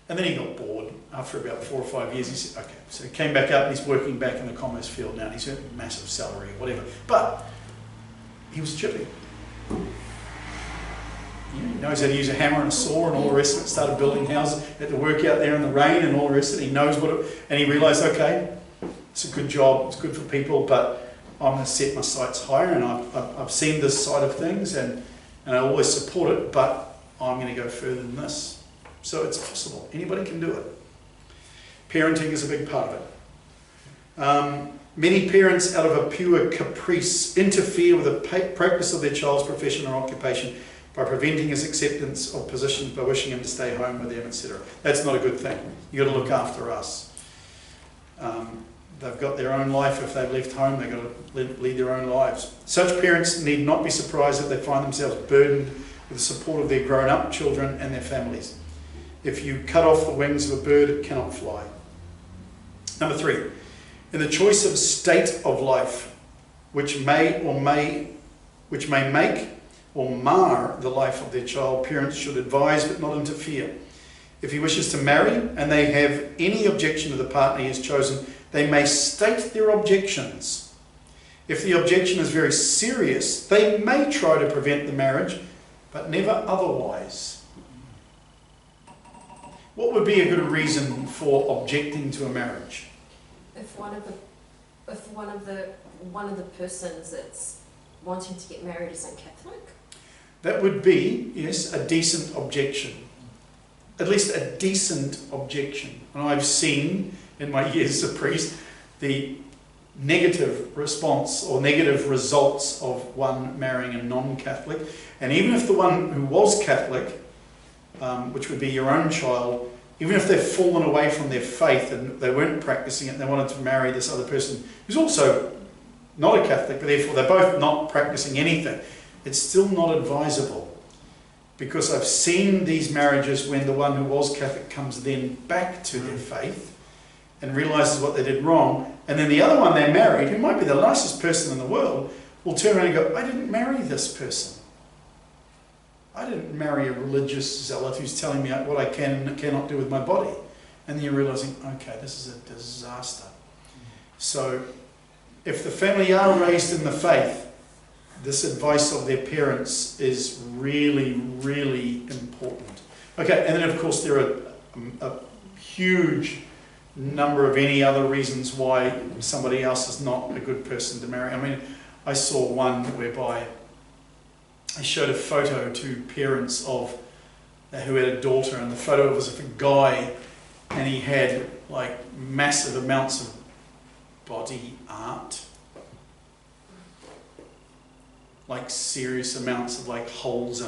And then he got bored after about 4 or 5 years. He said, okay. So he came back up and he's working back in the commerce field now. And he's earning a massive salary or whatever. But he was a chippy. He knows how to use a hammer and a saw and all the rest of it. Started building houses. Had to work out there in the rain and all the rest of it. He knows what it... And he realised, okay, it's a good job, it's good for people, but I'm going to set my sights higher, and I've seen this side of things, and I always support it, but I'm going to go further than this. So it's possible. Anybody can do it. Parenting is a big part of it. Many parents, out of a pure caprice, interfere with the practice of their child's profession or occupation by preventing his acceptance of positions, by wishing him to stay home with them, etc. That's not a good thing. You've got to look after us. They've got their own life. If they've left home, they've got to lead their own lives. Such parents need not be surprised if they find themselves burdened with the support of their grown-up children and their families. If you cut off the wings of a bird, it cannot fly. Number 3, in the choice of state of life, which may make or mar the life of their child, parents should advise but not interfere. If he wishes to marry and they have any objection to the partner he has chosen, they may state their objections. If the objection is very serious, they may try to prevent the marriage, but never otherwise. What would be a good reason for objecting to a marriage? If one of the persons that's wanting to get married isn't Catholic? That would be, yes, a decent objection. At least a decent objection. And I've seen in my years as a priest the negative response or negative results of one marrying a non-Catholic. And even if the one who was Catholic, which would be your own child, even if they've fallen away from their faith and they weren't practicing it and they wanted to marry this other person who's also not a Catholic, but therefore they're both not practicing anything, it's still not advisable. Because I've seen these marriages when the one who was Catholic comes then back to their faith and realises what they did wrong, and then the other one they married, who might be the nicest person in the world, will turn around and go, I didn't marry this person. I didn't marry a religious zealot who's telling me what I can and cannot do with my body. And then you're realising, okay, this is a disaster. So if the family are raised in the faith, this advice of their parents is really, really important. Okay, and then of course there are a huge number of any other reasons why somebody else is not a good person to marry. I mean, I saw one whereby I showed a photo to parents of who had a daughter, and the photo was of a guy, and he had like massive amounts of body art, like serious amounts of like holes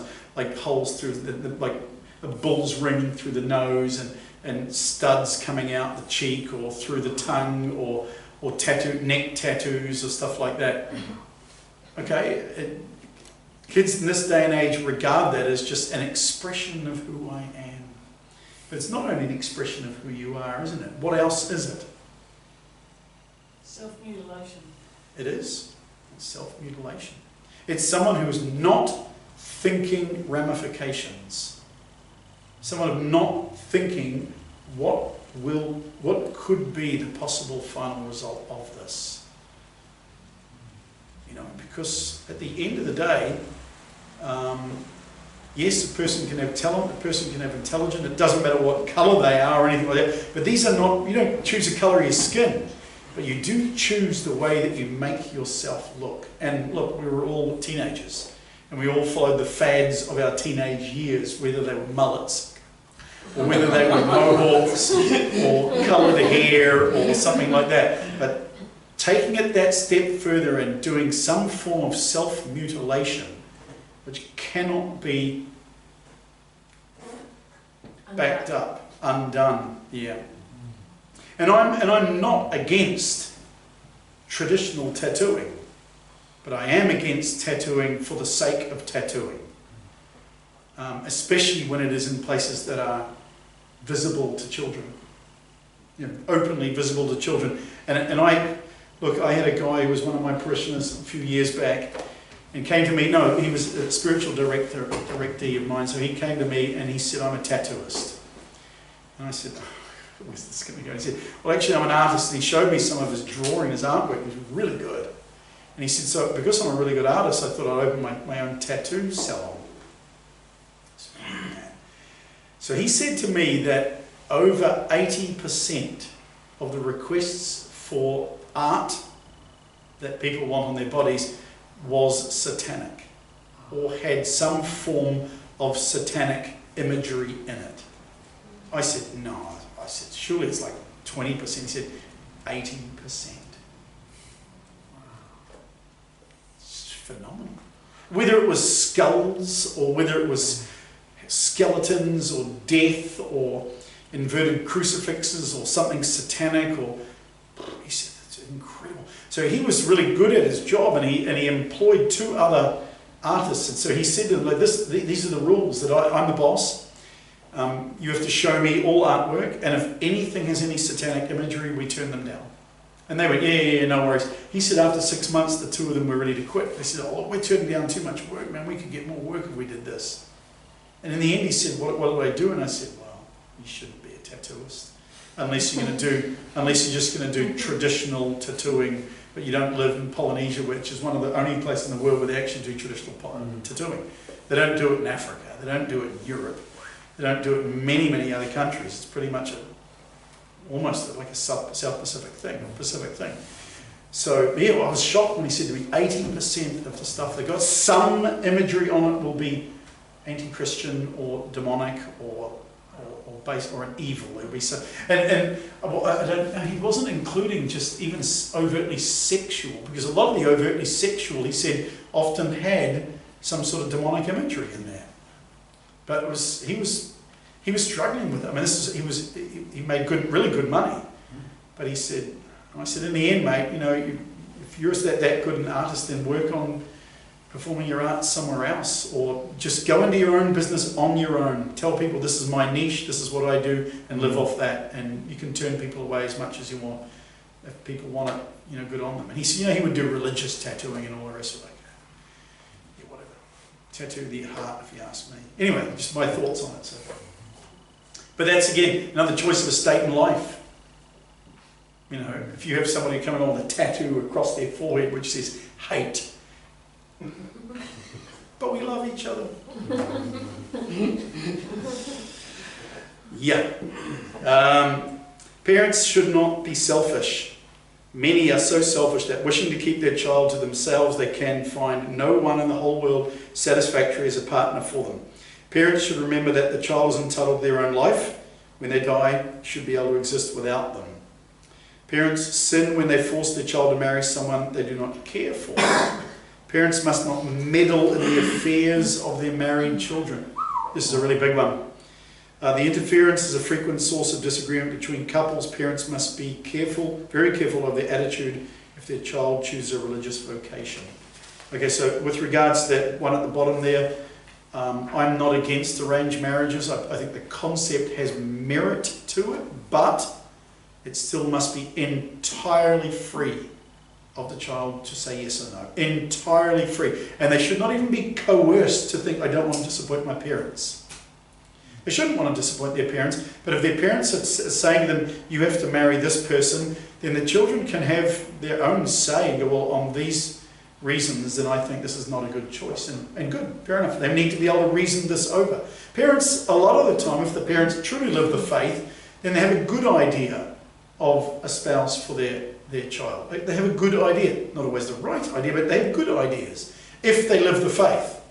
through like a bull's ring through the nose, and studs coming out the cheek or through the tongue, or neck tattoos or stuff like that. Okay, kids in this day and age regard that as just an expression of who I am. But it's not only an expression of who you are, isn't it? What else is it? Self-mutilation. It is. It's self-mutilation. It's someone who is not thinking ramifications. Someone of not thinking what could be the possible final result of this. You know, because at the end of the day, yes, a person can have talent, a person can have intelligence, it doesn't matter what colour they are or anything like that, but these are not, you don't choose the colour of your skin, but you do choose the way that you make yourself look. And look, we were all teenagers, and we all followed the fads of our teenage years, whether they were mullets, or whether they were mohawks, or colour the hair, or something like that. But taking it that step further and doing some form of self-mutilation, which cannot be backed up, undone, yeah. And I'm not against traditional tattooing, but I am against tattooing for the sake of tattooing, especially when it is in places that are visible to children, you know, openly visible to children. And I had a guy who was one of my parishioners a few years back, and came to me. No, he was a spiritual directee of mine, so he came to me and he said, I'm a tattooist. And I said, oh, where's this going to go? He said, well, actually, I'm an artist. And he showed me some of his drawing, his artwork, which was really good. And he said, so because I'm a really good artist, I thought I'd open my own tattoo salon. So he said to me that over 80% of the requests for art that people want on their bodies was satanic, or had some form of satanic imagery in it. I said, no. I said, surely it's like 20%. He said, 80%. It's phenomenal. Whether it was skulls, or whether it was skeletons, or death, or inverted crucifixes, or something satanic, or he said, incredible. So he was really good at his job, and he employed 2 other artists. And so he said to them, like, these are the rules, that I'm the boss. You have to show me all artwork, and if anything has any satanic imagery, we turn them down. And they went, yeah, no worries. He said after 6 months, the 2 of them were ready to quit. They said, oh, we're turning down too much work, man. We could get more work if we did this. And in the end, he said, what do I do? And I said, well, you shouldn't be a tattooist. Unless you're just going to do traditional tattooing, but you don't live in Polynesia, which is one of the only places in the world where they actually do traditional tattooing. They don't do it in Africa. They don't do it in Europe. They don't do it in many, many other countries. It's pretty much almost like a South Pacific thing, or Pacific thing. So, yeah, I was shocked when he said to me, 80% of the stuff they got, some imagery on it will be anti-Christian or demonic or based or an evil. It'll be so, and I don't know, he wasn't including just even overtly sexual, because a lot of the overtly sexual, he said, often had some sort of demonic imagery in there. But he was struggling with it. I mean, he made really good money. But I said, in the end, mate, if you're that good an artist, then work on performing your art somewhere else, or just go into your own business on your own. Tell people this is my niche, this is what I do, and live off that. And you can turn people away as much as you want if people want it, good on them. And he said, he would do religious tattooing and all the rest of it. Yeah, whatever. Tattoo the heart, if you ask me. Anyway, just my thoughts on it. So. But that's, again, another choice of a state in life. If you have somebody coming on with a tattoo across their forehead which says hate, but we love each other. Yeah. Parents should not be selfish. Many are so selfish that wishing to keep their child to themselves, they can find no one in the whole world satisfactory as a partner for them. Parents should remember that the child is entitled to their own life. When they die, should be able to exist without them. Parents sin when they force their child to marry someone they do not care for. Parents must not meddle in the affairs of their married children. This is a really big one. The interference is a frequent source of disagreement between couples. Parents must be careful, very careful of their attitude if their child chooses a religious vocation. Okay, so with regards to that one at the bottom there, I'm not against arranged marriages. I think the concept has merit to it, but it still must be entirely free of the child to say yes or no. Entirely free. And they should not even be coerced to think, I don't want to disappoint my parents. They shouldn't want to disappoint their parents, but if their parents are saying to them, you have to marry this person, then the children can have their own say and go, well, on these reasons, then I think this is not a good choice. And good, fair enough. They need to be able to reason this over. Parents, a lot of the time, if the parents truly live the faith, then they have a good idea of a spouse for their child. They have a good idea. Not always the right idea, but they have good ideas if they live the faith.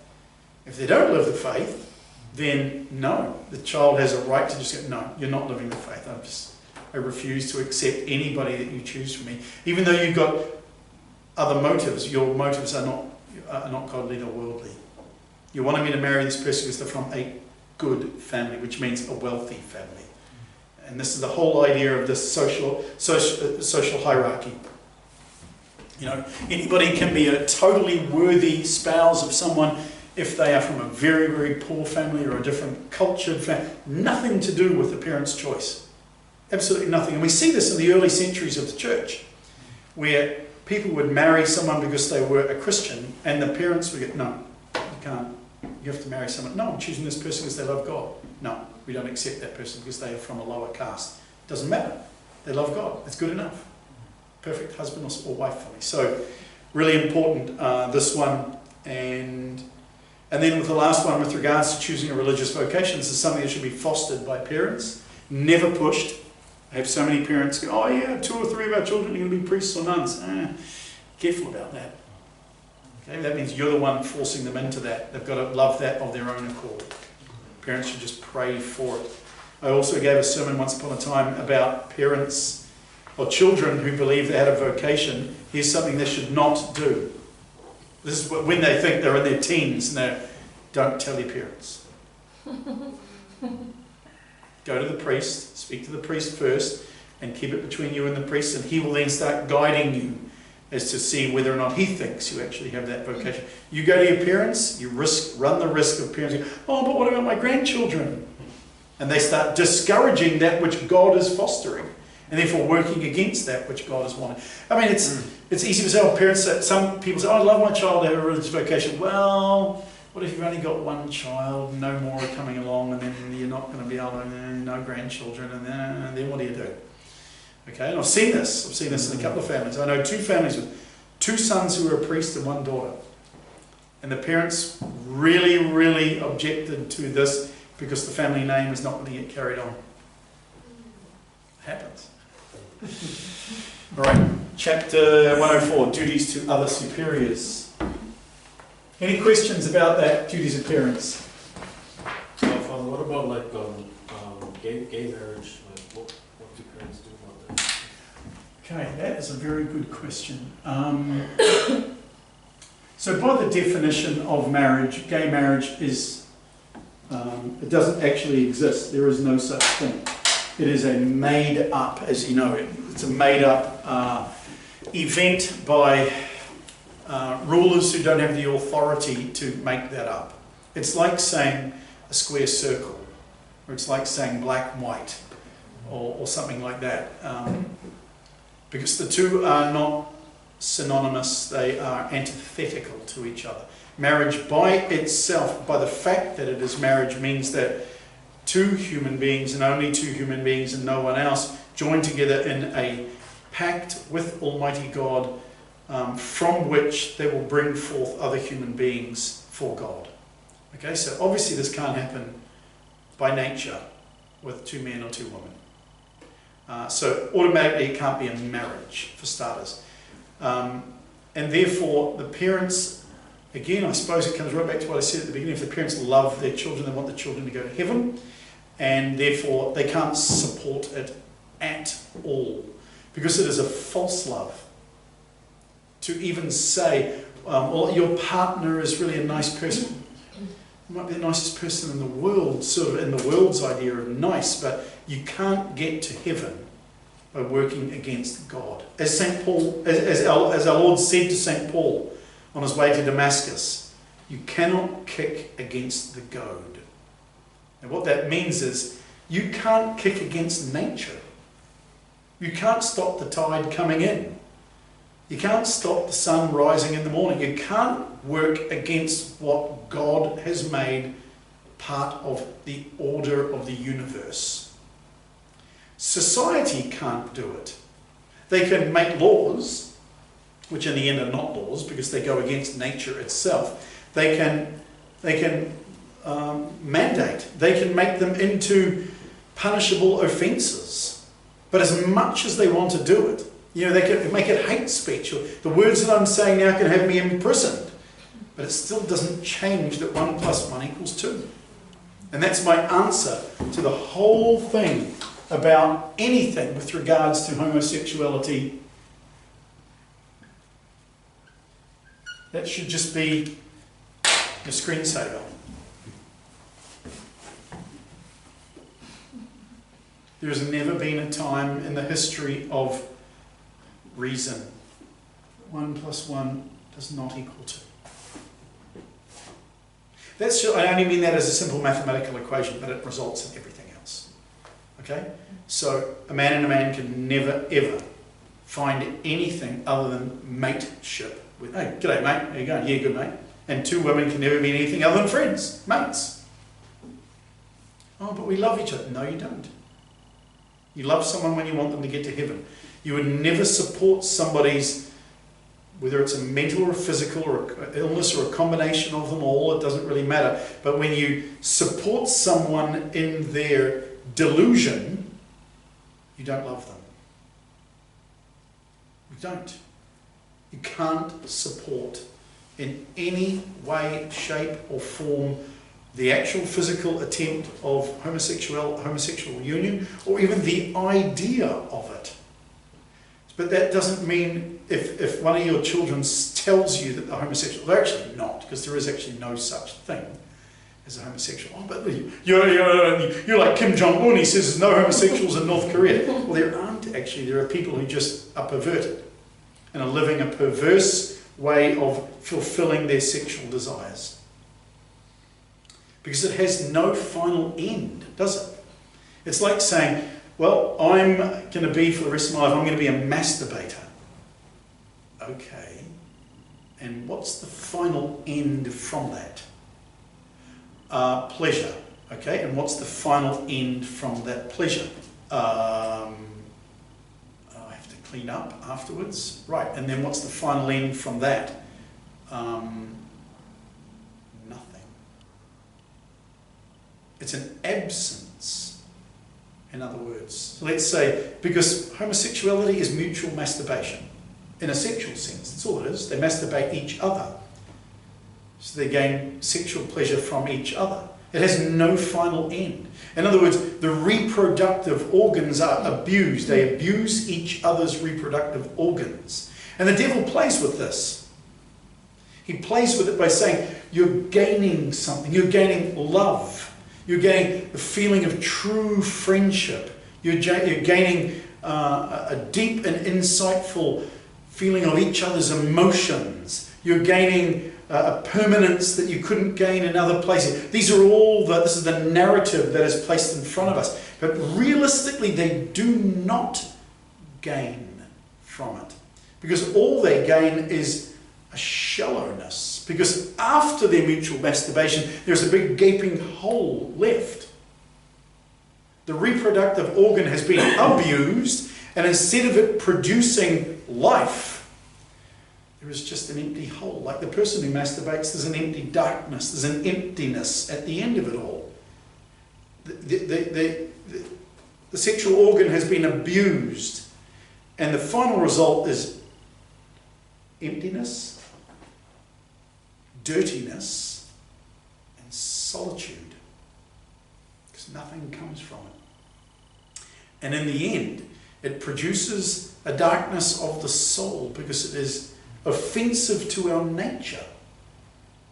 If they don't live the faith, then no, the child has a right to just go, no, you're not living the faith. I refuse to accept anybody that you choose for me. Even though you've got other motives, your motives are not godly nor worldly. You wanted me to marry this person because they're from a good family, which means a wealthy family. And this is the whole idea of this social hierarchy. Anybody can be a totally worthy spouse of someone if they are from a very, very poor family or a different cultured family. Nothing to do with the parents' choice. Absolutely nothing. And we see this in the early centuries of the church, where people would marry someone because they were a Christian, and the parents would go, no, you can't. You have to marry someone. No, I'm choosing this person because they love God. No, we don't accept that person because they are from a lower caste. Doesn't matter. They love God. It's good enough. Perfect husband or wife for me. So, really important, this one. And then with the last one, with regards to choosing a religious vocation, this is something that should be fostered by parents, never pushed. I have so many parents go, oh yeah, 2 or 3 of our children are going to be priests or nuns. Careful about that. Okay, that means you're the one forcing them into that. They've got to love that of their own accord. Parents should just pray for it. I also gave a sermon once upon a time about parents or children who believe they had a vocation. Here's something they should not do. This is when they think they're in their teens and they don't tell your parents. Go to the priest, speak to the priest first, and keep it between you and the priest, and he will then start guiding you as to see whether or not he thinks you actually have that vocation. You go to your parents, you run the risk of parents going, oh, but what about my grandchildren? And they start discouraging that which God is fostering, and therefore working against that which God is wanting. I mean, it's easy to say, oh, parents, some people say, oh, I love my child to have a religious vocation. Well, what if you've only got one child, no more are coming along, and then you're not going to be able to, no grandchildren, and then what do you do? Okay, and I've seen this in a couple of families. I know 2 families with 2 sons who were a priest and 1 daughter. And the parents really, really objected to this because the family name is not going to get carried on. It happens. All right, chapter 104, duties to other superiors. Any questions about that, duties of parents? Father, what about like gay marriage? Like, what do parents do about that? Okay, that is a very good question. So by the definition of marriage, gay marriage is, it doesn't actually exist. There is no such thing. It is a made up, as you know, it's a made up event by rulers who don't have the authority to make that up. It's like saying a square circle, or it's like saying black and white, or something like that. Because the two are not synonymous, they are antithetical to each other. Marriage by itself, by the fact that it is marriage, means that 2 human beings and only 2 human beings and no one else join together in a pact with Almighty God, from which they will bring forth other human beings for God. Okay, so obviously this can't happen by nature with 2 men or 2 women. So automatically it can't be a marriage, for starters. And therefore the parents, again, I suppose it comes right back to what I said at the beginning, if the parents love their children, they want the children to go to heaven, and therefore they can't support it at all, because it is a false love. To even say, well, your partner is really a nice person. He might be the nicest person in the world, sort of in the world's idea of nice, but you can't get to heaven by working against God. As St. Paul, as our Lord said to St. Paul on his way to Damascus, you cannot kick against the goad. And what that means is, you can't kick against nature. You can't stop the tide coming in. You can't stop the sun rising in the morning. You can't work against what God has made part of the order of the universe. Society can't do it. They can make laws, which in the end are not laws because they go against nature itself. They can mandate. They can make them into punishable offences. But as much as they want to do it, you know, they can make it hate speech. Or the words that I'm saying now can have me imprisoned. But it still doesn't change that 1 + 1 = 2. And that's my answer to the whole thing about anything with regards to homosexuality. That should just be your screensaver. There has never been a time in the history of reason 1 + 1 does not = 2. That's, I only mean that as a simple mathematical equation, but it results in everything else. Okay? So a man and a man can never ever find anything other than mateship. With, hey, g'day mate, how you going? Yeah, good mate. And 2 women can never be anything other than friends, mates. Oh, but we love each other. No, you don't. You love someone when you want them to get to heaven. You would never support somebody's, whether it's a mental or a physical or an illness or a combination of them all, it doesn't really matter. But when you support someone in their delusion, you don't love them. You don't. You can't support in any way, shape or form the actual physical attempt of homosexual union, or even the idea of it. But that doesn't mean if one of your children tells you that they're homosexual, they're actually not, because there is actually no such thing as a homosexual. Oh, but you're like Kim Jong-un, he says there's no homosexuals in North Korea. Well, there aren't actually. There are people who just are perverted and are living a perverse way of fulfilling their sexual desires. Because it has no final end, does it? It's like saying, well, I'm going to be, for the rest of my life, I'm going to be a masturbator. Okay. And what's the final end from that? Pleasure. Okay. And what's the final end from that pleasure? I have to clean up afterwards. Right. And then what's the final end from that? Nothing. It's an absence, in other words. So let's say, because homosexuality is mutual masturbation, in a sexual sense, that's all it is. They masturbate each other. So they gain sexual pleasure from each other. It has no final end. In other words, the reproductive organs are abused. They abuse each other's reproductive organs. And the devil plays with this. He plays with it by saying, you're gaining something. You're gaining love. You're gaining the feeling of true friendship. You're gaining a deep and insightful feeling of each other's emotions. You're gaining a permanence that you couldn't gain in other places. These are all this is the narrative that is placed in front of us. But realistically, they do not gain from it. Because all they gain is a shallowness. Because after their mutual masturbation, there's a big gaping hole left. The reproductive organ has been abused, and instead of it producing life, there is just an empty hole. Like the person who masturbates, there's an empty darkness, there's an emptiness at the end of it all. The sexual organ has been abused, and the final result is emptiness, dirtiness, and solitude, because nothing comes from it. And in the end, it produces a darkness of the soul, because it is offensive to our nature,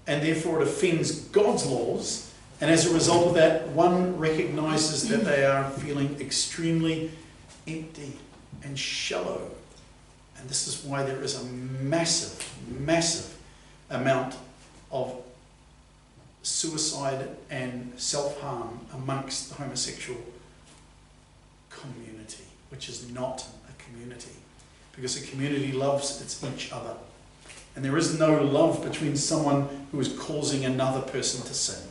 and therefore it offends God's laws, and as a result of that, one recognizes that they are feeling extremely empty and shallow. And this is why there is a massive, massive amount of suicide and self-harm amongst the homosexual community, which is not a community. Because a community loves each other. And there is no love between someone who is causing another person to sin.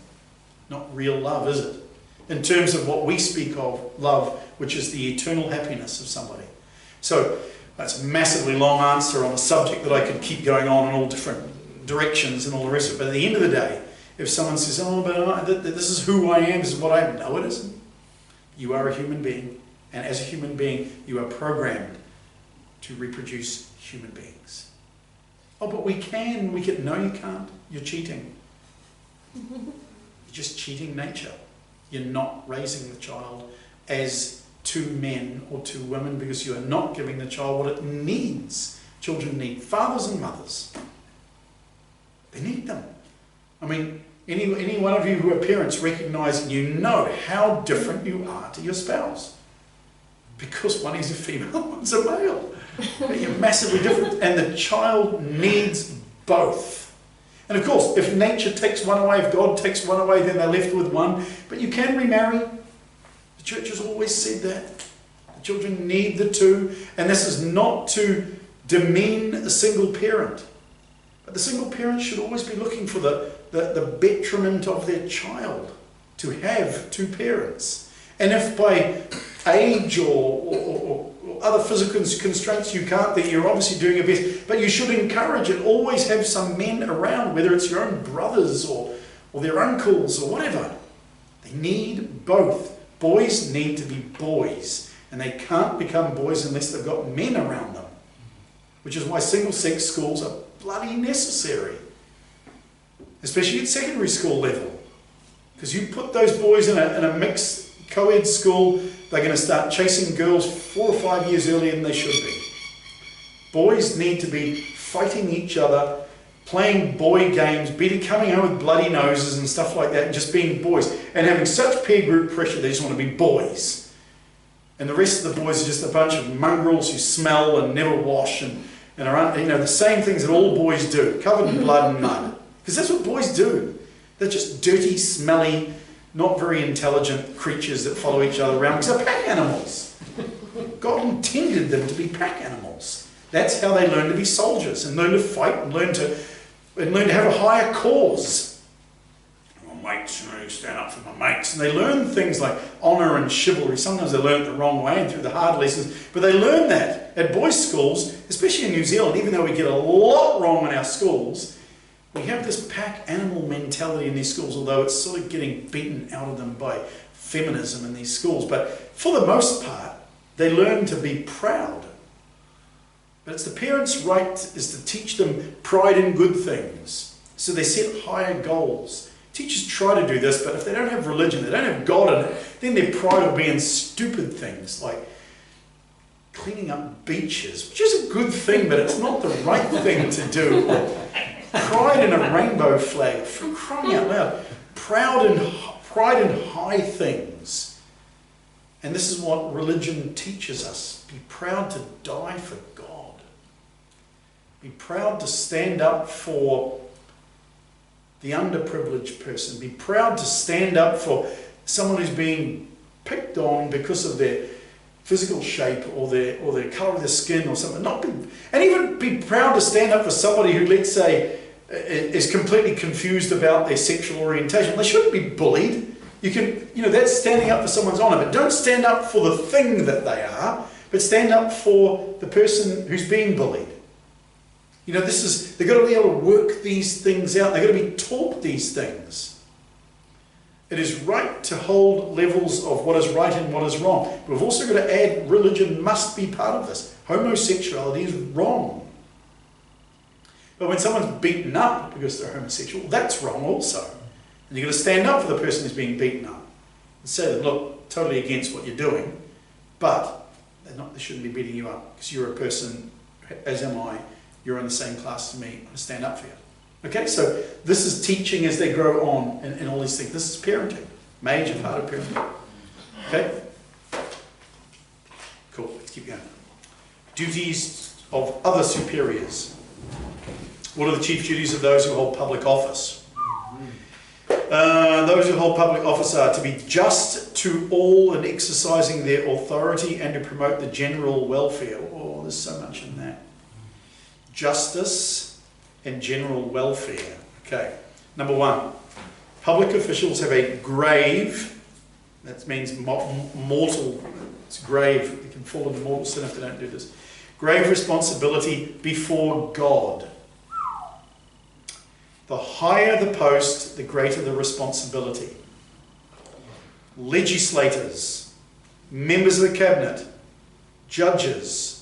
Not real love, is it? In terms of what we speak of, love, which is the eternal happiness of somebody. So, that's a massively long answer on a subject that I could keep going on in all different directions and all the rest of it. But at the end of the day, if someone says, oh, but this is who I am, this is what I am. No, it isn't. You are a human being. And as a human being, you are programmed to reproduce human beings. Oh, but we can. No, you can't. You're cheating. You're just cheating nature. You're not raising the child as two men or two women, because you are not giving the child what it needs. Children need fathers and mothers. They need them. I mean, any one of you who are parents recognize and you know how different you are to your spouse. Because one is a female, one's a male. You're massively different, and the child needs both. And of course, if nature takes one away, if God takes one away, then they're left with one. But you can remarry. The church has always said that. The children need the two, and this is not to demean a single parent. But the single parent should always be looking for the betterment of their child, to have two parents. And if by age or other physical constraints you can't, then you're obviously doing your best. But you should encourage it. Always have some men around, whether it's your own brothers or their uncles or whatever. They need both. Boys need to be boys. And they can't become boys unless they've got men around them. Which is why single-sex schools are bloody necessary. Especially at secondary school level. Because you put those boys in a mixed co-ed school, they're going to start chasing girls 4 or 5 years earlier than they should be. Boys need to be fighting each other playing boy games, coming home with bloody noses and stuff like that, and just being boys, and having such peer group pressure they just want to be boys. And the rest of the boys are just a bunch of mongrels who smell and never wash and are, the same things that all boys do, covered in blood and mud. Because that's what boys do. They're just dirty, smelly, not very intelligent creatures that follow each other around because they're pack animals. God intended them to be pack animals. That's how they learn to be soldiers and learn to fight and learn to have a higher cause. My mates, stand up for my mates. And they learn things like honour and chivalry. Sometimes they learn it the wrong way and through the hard lessons, but they learn that at boys' schools, especially in New Zealand. Even though we get a lot wrong in our schools, we have this pack animal mentality in these schools, although it's sort of getting beaten out of them by feminism in these schools. But for the most part, they learn to be proud. But it's the parents' right is to teach them pride in good things. So they set higher goals. Teachers try to do this, but if they don't have religion, they don't have God in it, then their pride will be in stupid things like cleaning up beaches, which is a good thing, but it's not the right thing to do. Pride in a rainbow flag, for crying out loud. Pride in high things. And this is what religion teaches us. Be proud to die for God. Be proud to stand up for the underprivileged person. Be proud to stand up for someone who's being picked on because of their physical shape or their colour of their skin or something. And even be proud to stand up for somebody who, let's say, is completely confused about their sexual orientation. They shouldn't be bullied. That's standing up for someone's honour, but don't stand up for the thing that they are, but stand up for the person who's being bullied. They've got to be able to work these things out. They've got to be taught these things. It is right to hold levels of what is right and what is wrong. But we've also got to add religion must be part of this. Homosexuality is wrong. But when someone's beaten up because they're homosexual, that's wrong also. And you've got to stand up for the person who's being beaten up. And say that, look, totally against what you're doing, but they shouldn't be beating you up because you're a person, as am I. You're in the same class as me. I'm going to stand up for you. Okay, so this is teaching as they grow on and all these things. This is parenting. Major part of parenting. Okay? Cool, let's keep going. Duties of other superiors. What are the chief duties of those who hold public office? Those who hold public office are to be just to all in exercising their authority and to promote the general welfare. Oh, there's so much in that. Justice and general welfare. Okay. Number one, public officials have a grave, that means mortal, it's grave, they can fall into mortal sin if they don't do this, grave responsibility before God. The higher the post, the greater the responsibility. Legislators, members of the cabinet, judges,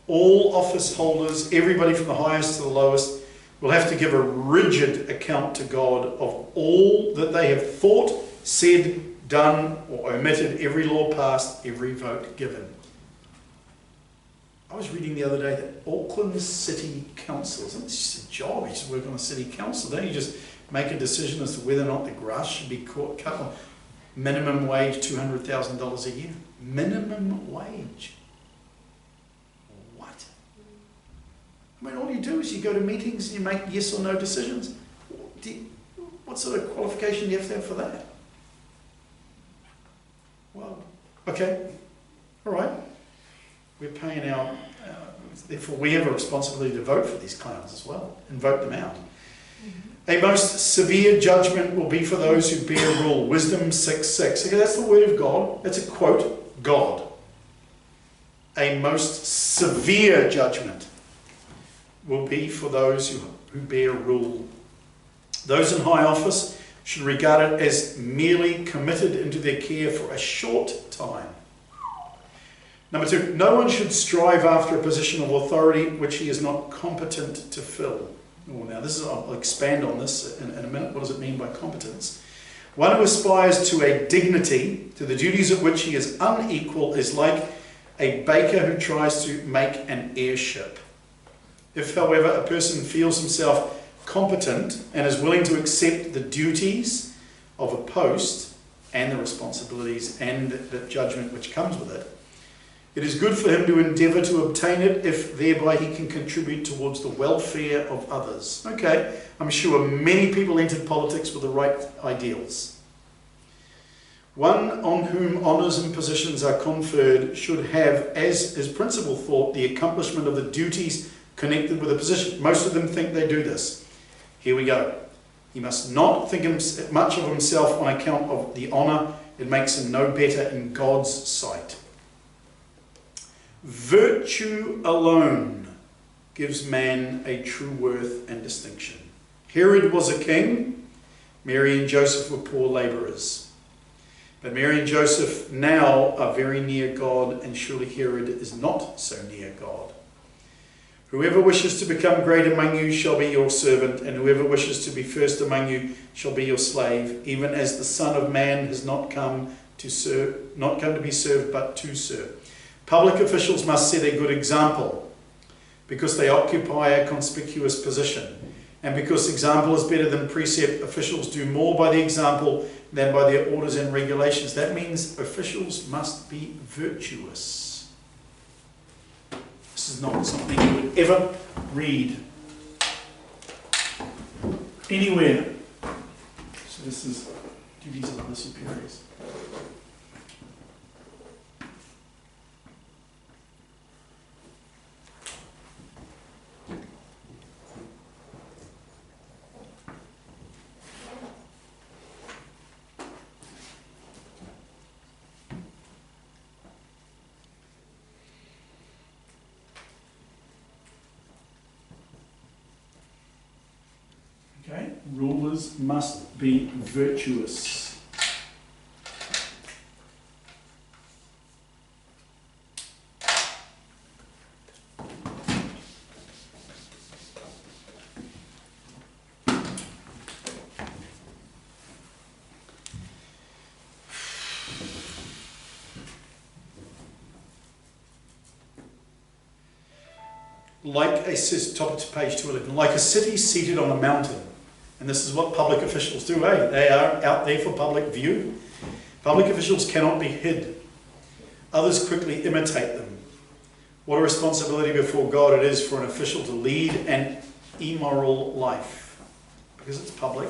all office holders, everybody from the highest to the lowest, will have to give a rigid account to God of all that they have thought, said, done, or omitted, every law passed, every vote given. I was reading the other day that Auckland City Council, it's just a job, you just work on a city council, don't you just make a decision as to whether or not the grass should be cut on minimum wage, $200,000 a year. Minimum wage. What? I mean, all you do is you go to meetings and you make yes or no decisions. What sort of qualification do you have to have for that? Well, okay, all right. We're paying our, therefore we have a responsibility to vote for these clowns as well and vote them out. A most severe judgment will be for those who bear rule. Wisdom 6:6. Okay, that's the word of God. That's a quote, God. A most severe judgment will be for those who bear rule. Those in high office should regard it as merely committed into their care for a short time. Number 2, no one should strive after a position of authority which he is not competent to fill. Oh, now I'll expand on this in a minute. What does it mean by competence? One who aspires to a dignity, to the duties of which he is unequal, is like a baker who tries to make an airship. If, however, a person feels himself competent and is willing to accept the duties of a post and the responsibilities and the judgment which comes with it, it is good for him to endeavour to obtain it if thereby he can contribute towards the welfare of others. Okay, I'm sure many people entered politics with the right ideals. One on whom honours and positions are conferred should have as his principal thought the accomplishment of the duties connected with a position. Most of them think they do this. Here we go. He must not think much of himself on account of the honour. It makes him no better in God's sight. Virtue alone gives man a true worth and distinction. Herod was a king. Mary and Joseph were poor labourers. But Mary and Joseph now are very near God, and surely Herod is not so near God. Whoever wishes to become great among you shall be your servant, and whoever wishes to be first among you shall be your slave, even as the Son of Man has not come to be served, but to serve. Public officials must set a good example, because they occupy a conspicuous position. And because example is better than precept, officials do more by the example than by their orders and regulations. That means officials must be virtuous. This is not something you would ever read anywhere. So this is duties of other superiors. Okay, rulers must be virtuous. Like a top of page 211, like a city seated on a mountain. And this is what public officials do, eh? They are out there for public view. Public officials cannot be hid. Others quickly imitate them. What a responsibility before God it is for an official to lead an immoral life, because it's public,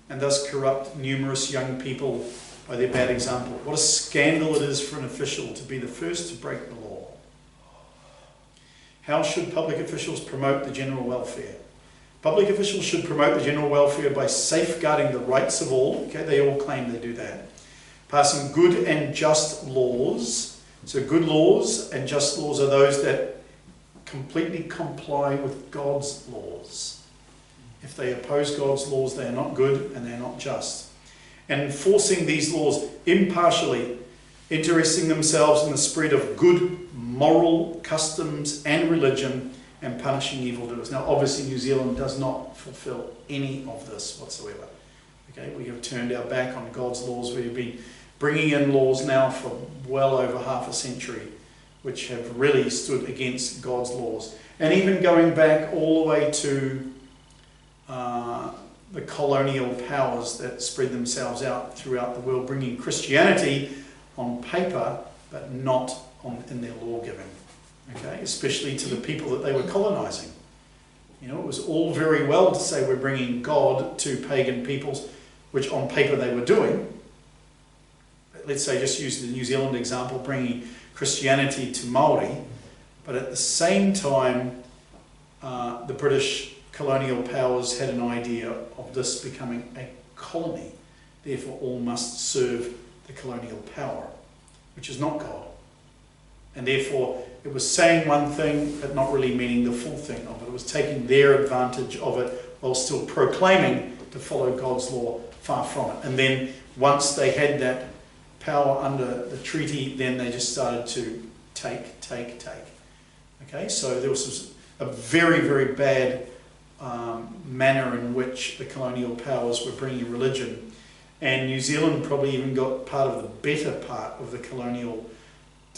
and thus corrupt numerous young people by their bad example. What a scandal it is for an official to be the first to break the law. How should public officials promote the general welfare? Public officials should promote the general welfare by safeguarding the rights of all. Okay, they all claim they do that. Passing good and just laws. So good laws and just laws are those that completely comply with God's laws. If they oppose God's laws, they are not good and they are not just. And enforcing these laws impartially, interesting themselves in the spread of good moral customs and religion, and punishing evildoers. Now, obviously, New Zealand does not fulfill any of this whatsoever. Okay, we have turned our back on God's laws. We have been bringing in laws now for well over half a century, which have really stood against God's laws. And even going back all the way to the colonial powers that spread themselves out throughout the world, bringing Christianity on paper, but not in their law giving. Okay, especially to the people that they were colonizing. You know, it was all very well to say we're bringing God to pagan peoples, which on paper they were doing. Let's say, just use the New Zealand example, bringing Christianity to Māori, but at the same time, the British colonial powers had an idea of this becoming a colony. Therefore, all must serve the colonial power, which is not God. And therefore, it was saying one thing, but not really meaning the full thing of it. It was taking their advantage of it while still proclaiming to follow God's law, far from it. And then once they had that power under the treaty, then they just started to take. Okay, so there was a very, very bad manner in which the colonial powers were bringing religion. And New Zealand probably even got part of the better part of the colonial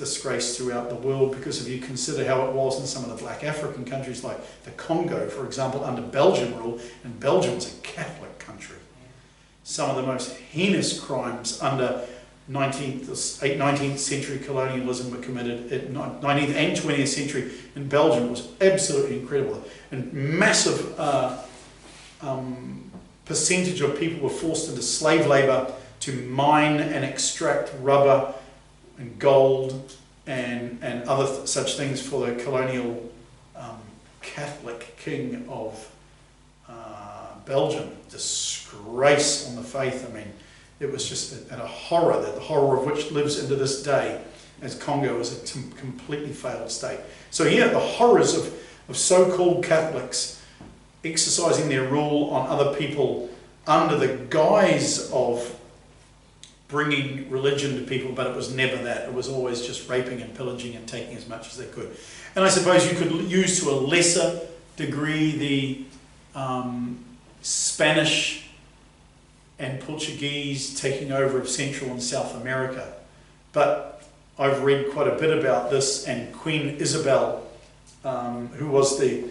disgrace throughout the world, because if you consider how it was in some of the black African countries like the Congo, for example, under Belgian rule, and Belgium was a Catholic country. Some of the most heinous crimes under 19th century colonialism were committed at 19th and 20th century in Belgium. It was absolutely incredible. And massive percentage of people were forced into slave labour to mine and extract rubber and gold and other such things for the colonial Catholic king of Belgium. Disgrace on the faith. I mean, it was just a horror, that the horror of which lives into this day, as Congo is a completely failed state. So yeah, the horrors of so-called Catholics exercising their rule on other people under the guise of bringing religion to people, but it was never that. It was always just raping and pillaging and taking as much as they could. And I suppose you could use to a lesser degree the Spanish and Portuguese taking over of Central and South America. But I've read quite a bit about this, and Queen Isabel, who was the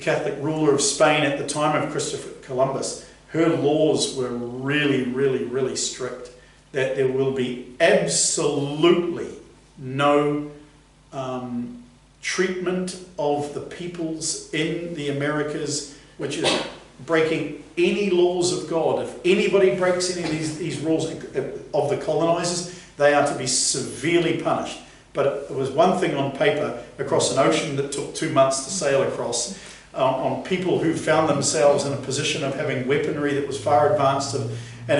Catholic ruler of Spain at the time of Christopher Columbus, her laws were really, really, really strict, that there will be absolutely no treatment of the peoples in the Americas, which is breaking any laws of God. If anybody breaks any of these rules of the colonizers, they are to be severely punished. But it was one thing on paper across an ocean that took 2 months to sail across, on people who found themselves in a position of having weaponry that was far advanced, and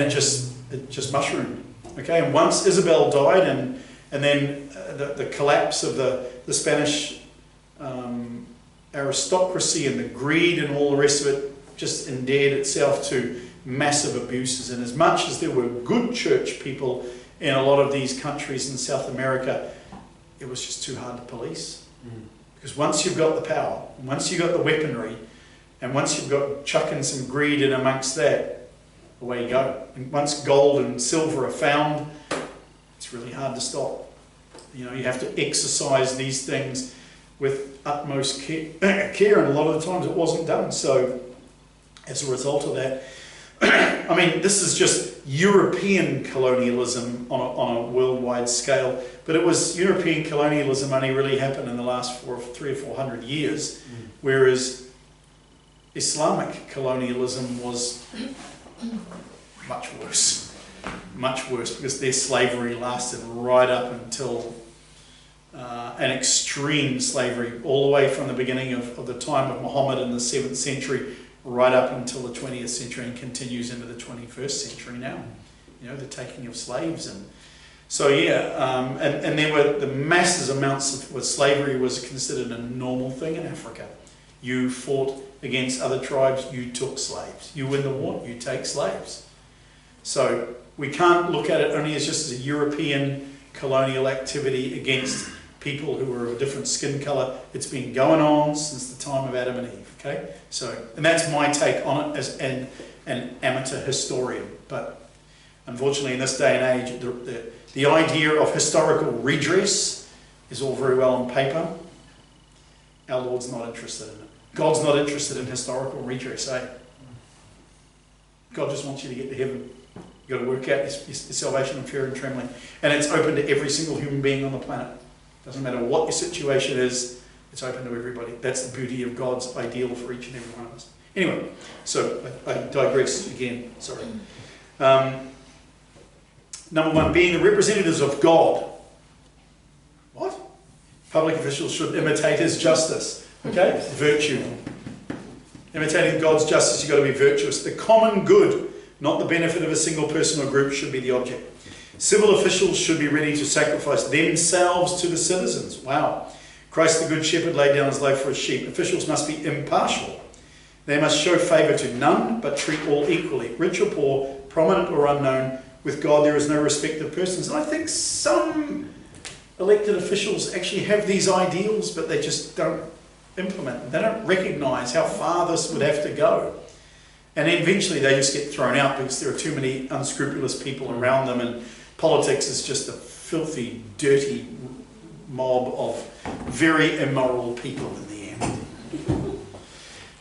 it just mushroomed. Okay, and once Isabel died, and then the collapse of the Spanish aristocracy and the greed and all the rest of it just endeared itself to massive abuses. And as much as there were good church people in a lot of these countries in South America, it was just too hard to police. Because once you've got the power, once you've got the weaponry, and once you've got chucking some greed in amongst that, away you go. And once gold and silver are found, it's really hard to stop. You know, you have to exercise these things with utmost care, and a lot of the times it wasn't done. So as a result of that, I mean, this is just European colonialism on a worldwide scale, but it was European colonialism only really happened in the last 300 or 400 years, whereas Islamic colonialism was much worse, because their slavery lasted right up until an extreme slavery, all the way from the beginning of the time of Muhammad in the 7th century, right up until the 20th century, and continues into the 21st century now. You know, the taking of slaves. And so yeah, and there were the masses amounts of slavery was considered a normal thing in Africa. You fought against other tribes, you took slaves. You win the war, you take slaves. So we can't look at it only as just as a European colonial activity against people who were of a different skin colour. It's been going on since the time of Adam and Eve. Okay, so, and that's my take on it as an amateur historian. But unfortunately, in this day and age, the idea of historical redress is all very well on paper. Our Lord's not interested in it. God's not interested in historical redress, eh? God just wants you to get to heaven. You've got to work out your salvation in fear and trembling. And it's open to every single human being on the planet. Doesn't matter what your situation is, it's open to everybody. That's the beauty of God's ideal for each and every one of us. Anyway, so I digress again, sorry. Number one, being the representatives of God. What? Public officials should imitate his justice. Okay? Virtue. Imitating God's justice, you've got to be virtuous. The common good, not the benefit of a single person or group, should be the object. Civil officials should be ready to sacrifice themselves to the citizens. Wow. Christ the Good Shepherd laid down his life for his sheep. Officials must be impartial. They must show favour to none, but treat all equally, rich or poor, prominent or unknown. With God there is no respect of persons. And I think some elected officials actually have these ideals, but they just don't implement them. They don't recognise how far this would have to go. And eventually they just get thrown out because there are too many unscrupulous people around them, and politics is just a filthy, dirty mob of very immoral people in the end.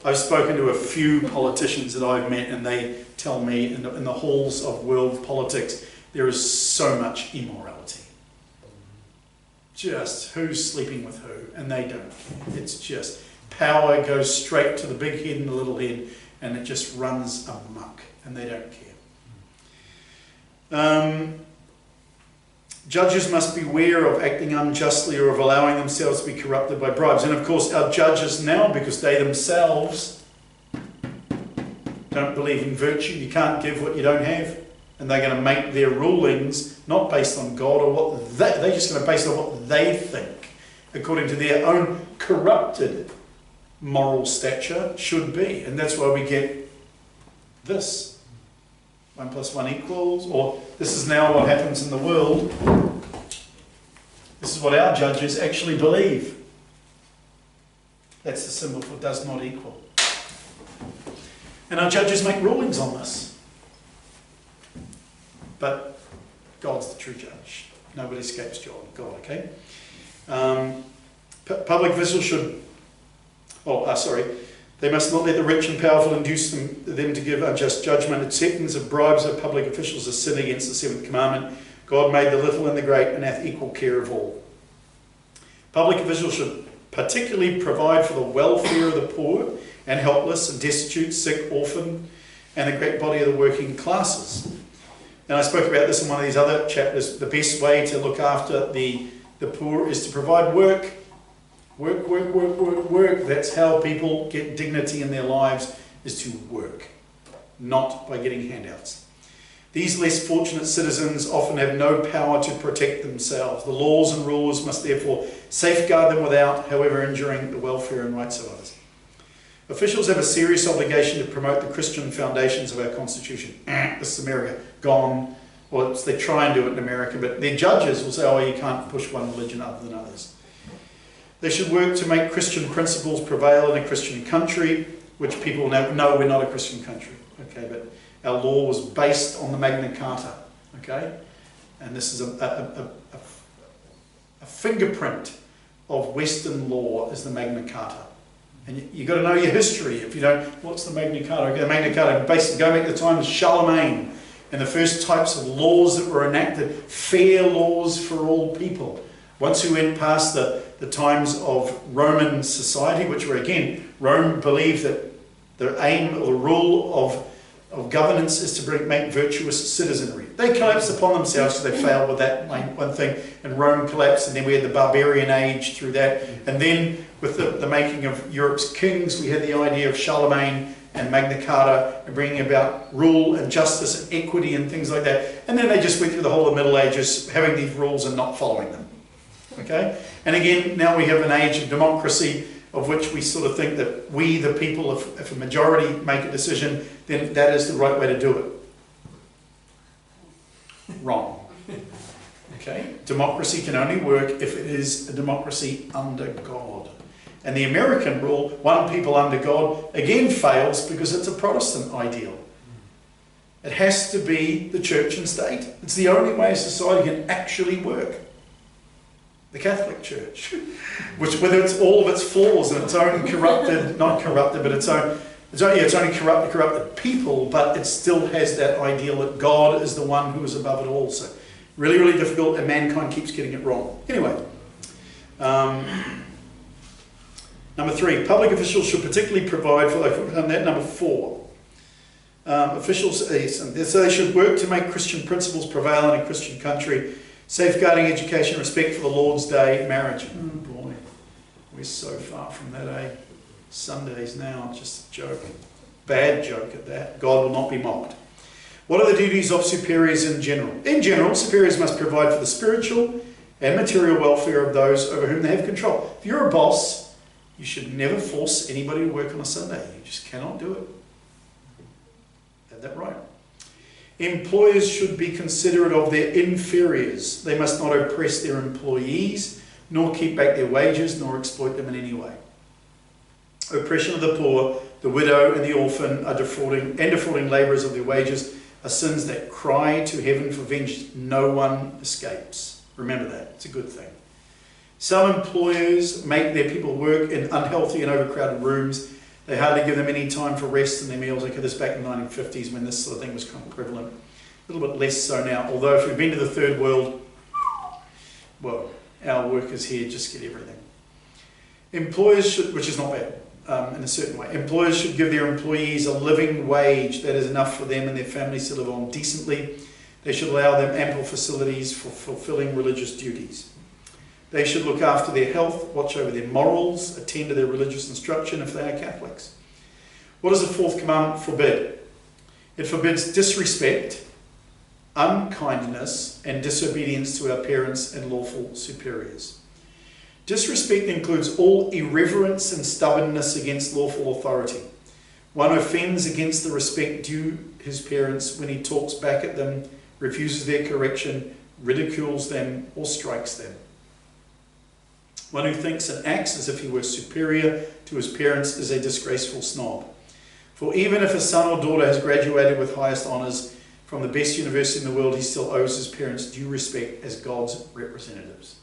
I've spoken to a few politicians that I've met, and they tell me in the halls of world politics there is so much immorality. Just who's sleeping with who, and they don't care. It's just power goes straight to the big head and the little head, and it just runs amok, and they don't care. Judges must beware of acting unjustly or of allowing themselves to be corrupted by bribes. And of course our judges now, because they themselves don't believe in virtue, you can't give what you don't have, and they're going to make their rulings not based on God or what they're just going to base it on what they think, according to their own corrupted moral stature should be. And that's why we get this. 1 + 1 equals, or this is now what happens in the world. This is what our judges actually believe. That's the symbol for does not equal. And our judges make rulings on this. But God's the true judge. Nobody escapes God, okay? Public officials should... They must not let the rich and powerful induce them to give unjust judgment. Acceptance of bribes of public officials is sin against the seventh commandment. God made the little and the great and hath equal care of all. Public officials should particularly provide for the welfare of the poor and helpless and destitute, sick, orphan, and the great body of the working classes. And I spoke about this in one of these other chapters. The best way to look after the poor is to provide work. Work. That's how people get dignity in their lives, is to work, not by getting handouts. These less fortunate citizens often have no power to protect themselves. The laws and rules must therefore safeguard them without, however, injuring the welfare and rights of others. Officials have a serious obligation to promote the Christian foundations of our Constitution. This is America, gone. Well, they try and do it in America, but their judges will say, oh, you can't push one religion other than others. They should work to make Christian principles prevail in a Christian country, which people know, no, we're not a Christian country, okay, but our law was based on the Magna Carta, okay, and this is a fingerprint of Western law is the Magna Carta, and you've got to know your history. If you don't, what's the Magna Carta? Okay, the Magna Carta, basically go back to the time of Charlemagne, and the first types of laws that were enacted, fair laws for all people. Once we went past the times of Roman society, which were, again, Rome believed that the aim or the rule of governance is to make virtuous citizenry. They collapsed upon themselves, so they failed with that one thing, and Rome collapsed, and then we had the barbarian age through that, and then with the making of Europe's kings, we had the idea of Charlemagne and Magna Carta and bringing about rule and justice and equity and things like that, and then they just went through the whole of the Middle Ages having these rules and not following them. Okay? And again, now we have an age of democracy of which we sort of think that we, the people, if a majority make a decision, then that is the right way to do it. Wrong. Okay? Democracy can only work if it is a democracy under God. And the American rule, one people under God, again fails because it's a Protestant ideal. It has to be the church and state. It's the only way a society can actually work. The Catholic Church, which, with all of its flaws and its own corrupted, not corrupted, but its only corrupted people, but it still has that ideal that God is the one who is above it all. So really, really difficult, and mankind keeps getting it wrong. Anyway, number 3, public officials should particularly provide for, that number 4. Officials, so they should work to make Christian principles prevail in a Christian country, safeguarding education, respect for the Lord's Day, marriage. Oh boy, we're so far from that, eh? Sundays now, just a joke. Bad joke at that. God will not be mocked. What are the duties of superiors in general? In general, superiors must provide for the spiritual and material welfare of those over whom they have control. If you're a boss, you should never force anybody to work on a Sunday. You just cannot do it. Have that right. Employers should be considerate of their inferiors. They must not oppress their employees, nor keep back their wages, nor exploit them in any way. Oppression of the poor, the widow, and the orphan are defrauding labourers of their wages are sins that cry to heaven for vengeance. No one escapes. Remember that. It's a good thing. Some employers make their people work in unhealthy and overcrowded rooms. They hardly give them any time for rest in their meals. Okay, this back in the 1950s when this sort of thing was kind of prevalent. A little bit less so now, although if you've been to the third world, well, our workers here just get everything. Employers should, which is not bad in a certain way, employers should give their employees a living wage that is enough for them and their families to live on decently. They should allow them ample facilities for fulfilling religious duties. They should look after their health, watch over their morals, attend to their religious instruction if they are Catholics. What does the fourth commandment forbid? It forbids disrespect, unkindness, and disobedience to our parents and lawful superiors. Disrespect includes all irreverence and stubbornness against lawful authority. One offends against the respect due his parents when he talks back at them, refuses their correction, ridicules them, or strikes them. One who thinks and acts as if he were superior to his parents is a disgraceful snob. For even if a son or daughter has graduated with highest honours from the best university in the world, he still owes his parents due respect as God's representatives.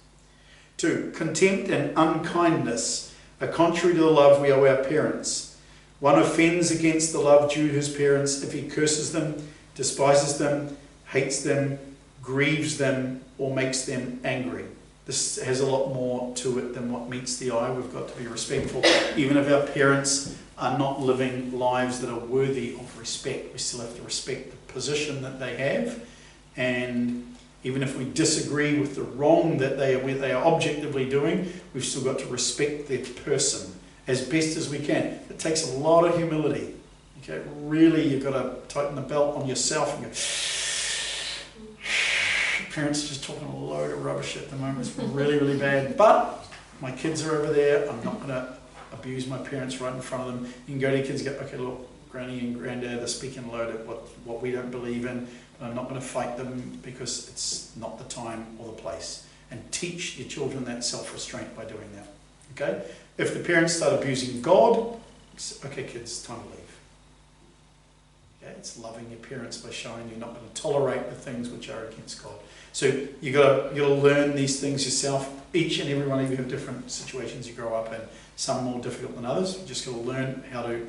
2. Contempt and unkindness are contrary to the love we owe our parents. One offends against the love due to his parents if he curses them, despises them, hates them, grieves them, or makes them angry. This has a lot more to it than what meets the eye. We've got to be respectful. Even if our parents are not living lives that are worthy of respect, we still have to respect the position that they have. And even if we disagree with the wrong that they are objectively doing, we've still got to respect their person as best as we can. It takes a lot of humility. Okay, really, you've got to tighten the belt on yourself and go, parents are just talking a load of rubbish at the moment. It's really, really bad. But my kids are over there. I'm not going to abuse my parents right in front of them. You can go to your kids and go, okay, look, Granny and Granddad are speaking a load of what we don't believe in. But I'm not going to fight them because it's not the time or the place. And teach your children that self-restraint by doing that. Okay? If the parents start abusing God, okay, kids, time to leave. Okay? It's loving your parents by showing you're not going to tolerate the things which are against God. So you got to learn these things yourself. Each and every one of you have different situations you grow up in. Some more difficult than others. You just got to learn how to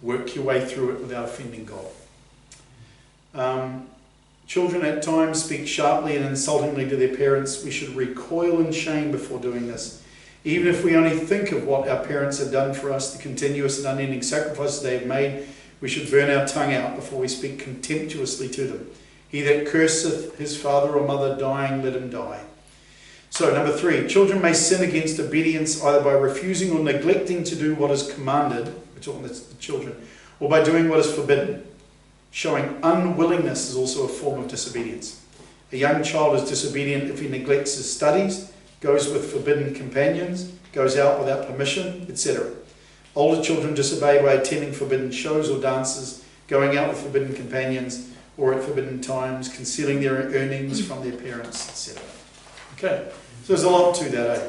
work your way through it without offending God. Children at times speak sharply and insultingly to their parents. We should recoil in shame before doing this. Even if we only think of what our parents have done for us, the continuous and unending sacrifices they have made, we should burn our tongue out before we speak contemptuously to them. He that curseth his father or mother dying, let him die. So, number 3, children may sin against obedience either by refusing or neglecting to do what is commanded, we're talking about the children, or by doing what is forbidden. Showing unwillingness is also a form of disobedience. A young child is disobedient if he neglects his studies, goes with forbidden companions, goes out without permission, etc. Older children disobey by attending forbidden shows or dances, going out with forbidden companions, or at forbidden times, concealing their earnings from their parents, etc. Okay, so there's a lot to that, eh?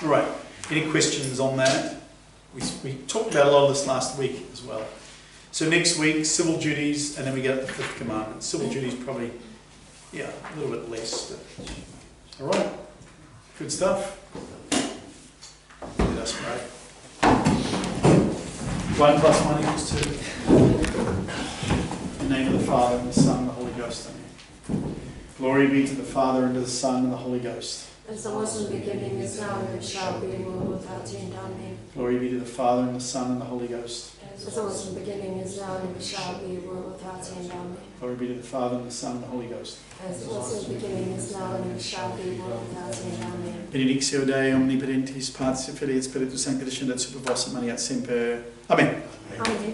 All right, any questions on that? We talked about a lot of this last week as well. So next week, civil duties, and then we get the 5th commandment. Civil duties probably, yeah, a little bit less. But, all right, good stuff. Let us pray. 1 + 1 = 2. In the name of the Father, and the Son, and the Holy Ghost. Amen. Glory be to the Father, and to the Son, and the Holy Ghost. As it was in the beginning, is now, and shall be, world without end. Amen. Glory be to the Father, and the Son, and the Holy Ghost. As it was in the beginning, is now, and shall be, world without end. Amen. Glory be to the Father, and the Son, and the Holy Ghost. As it was in the beginning, is now, and shall be, world without end. Amen. Benedictio Dei omnipotentis, Patris et Filii et Spiritus Sancti, descendat super vos et maniat semper. Amen. Amen.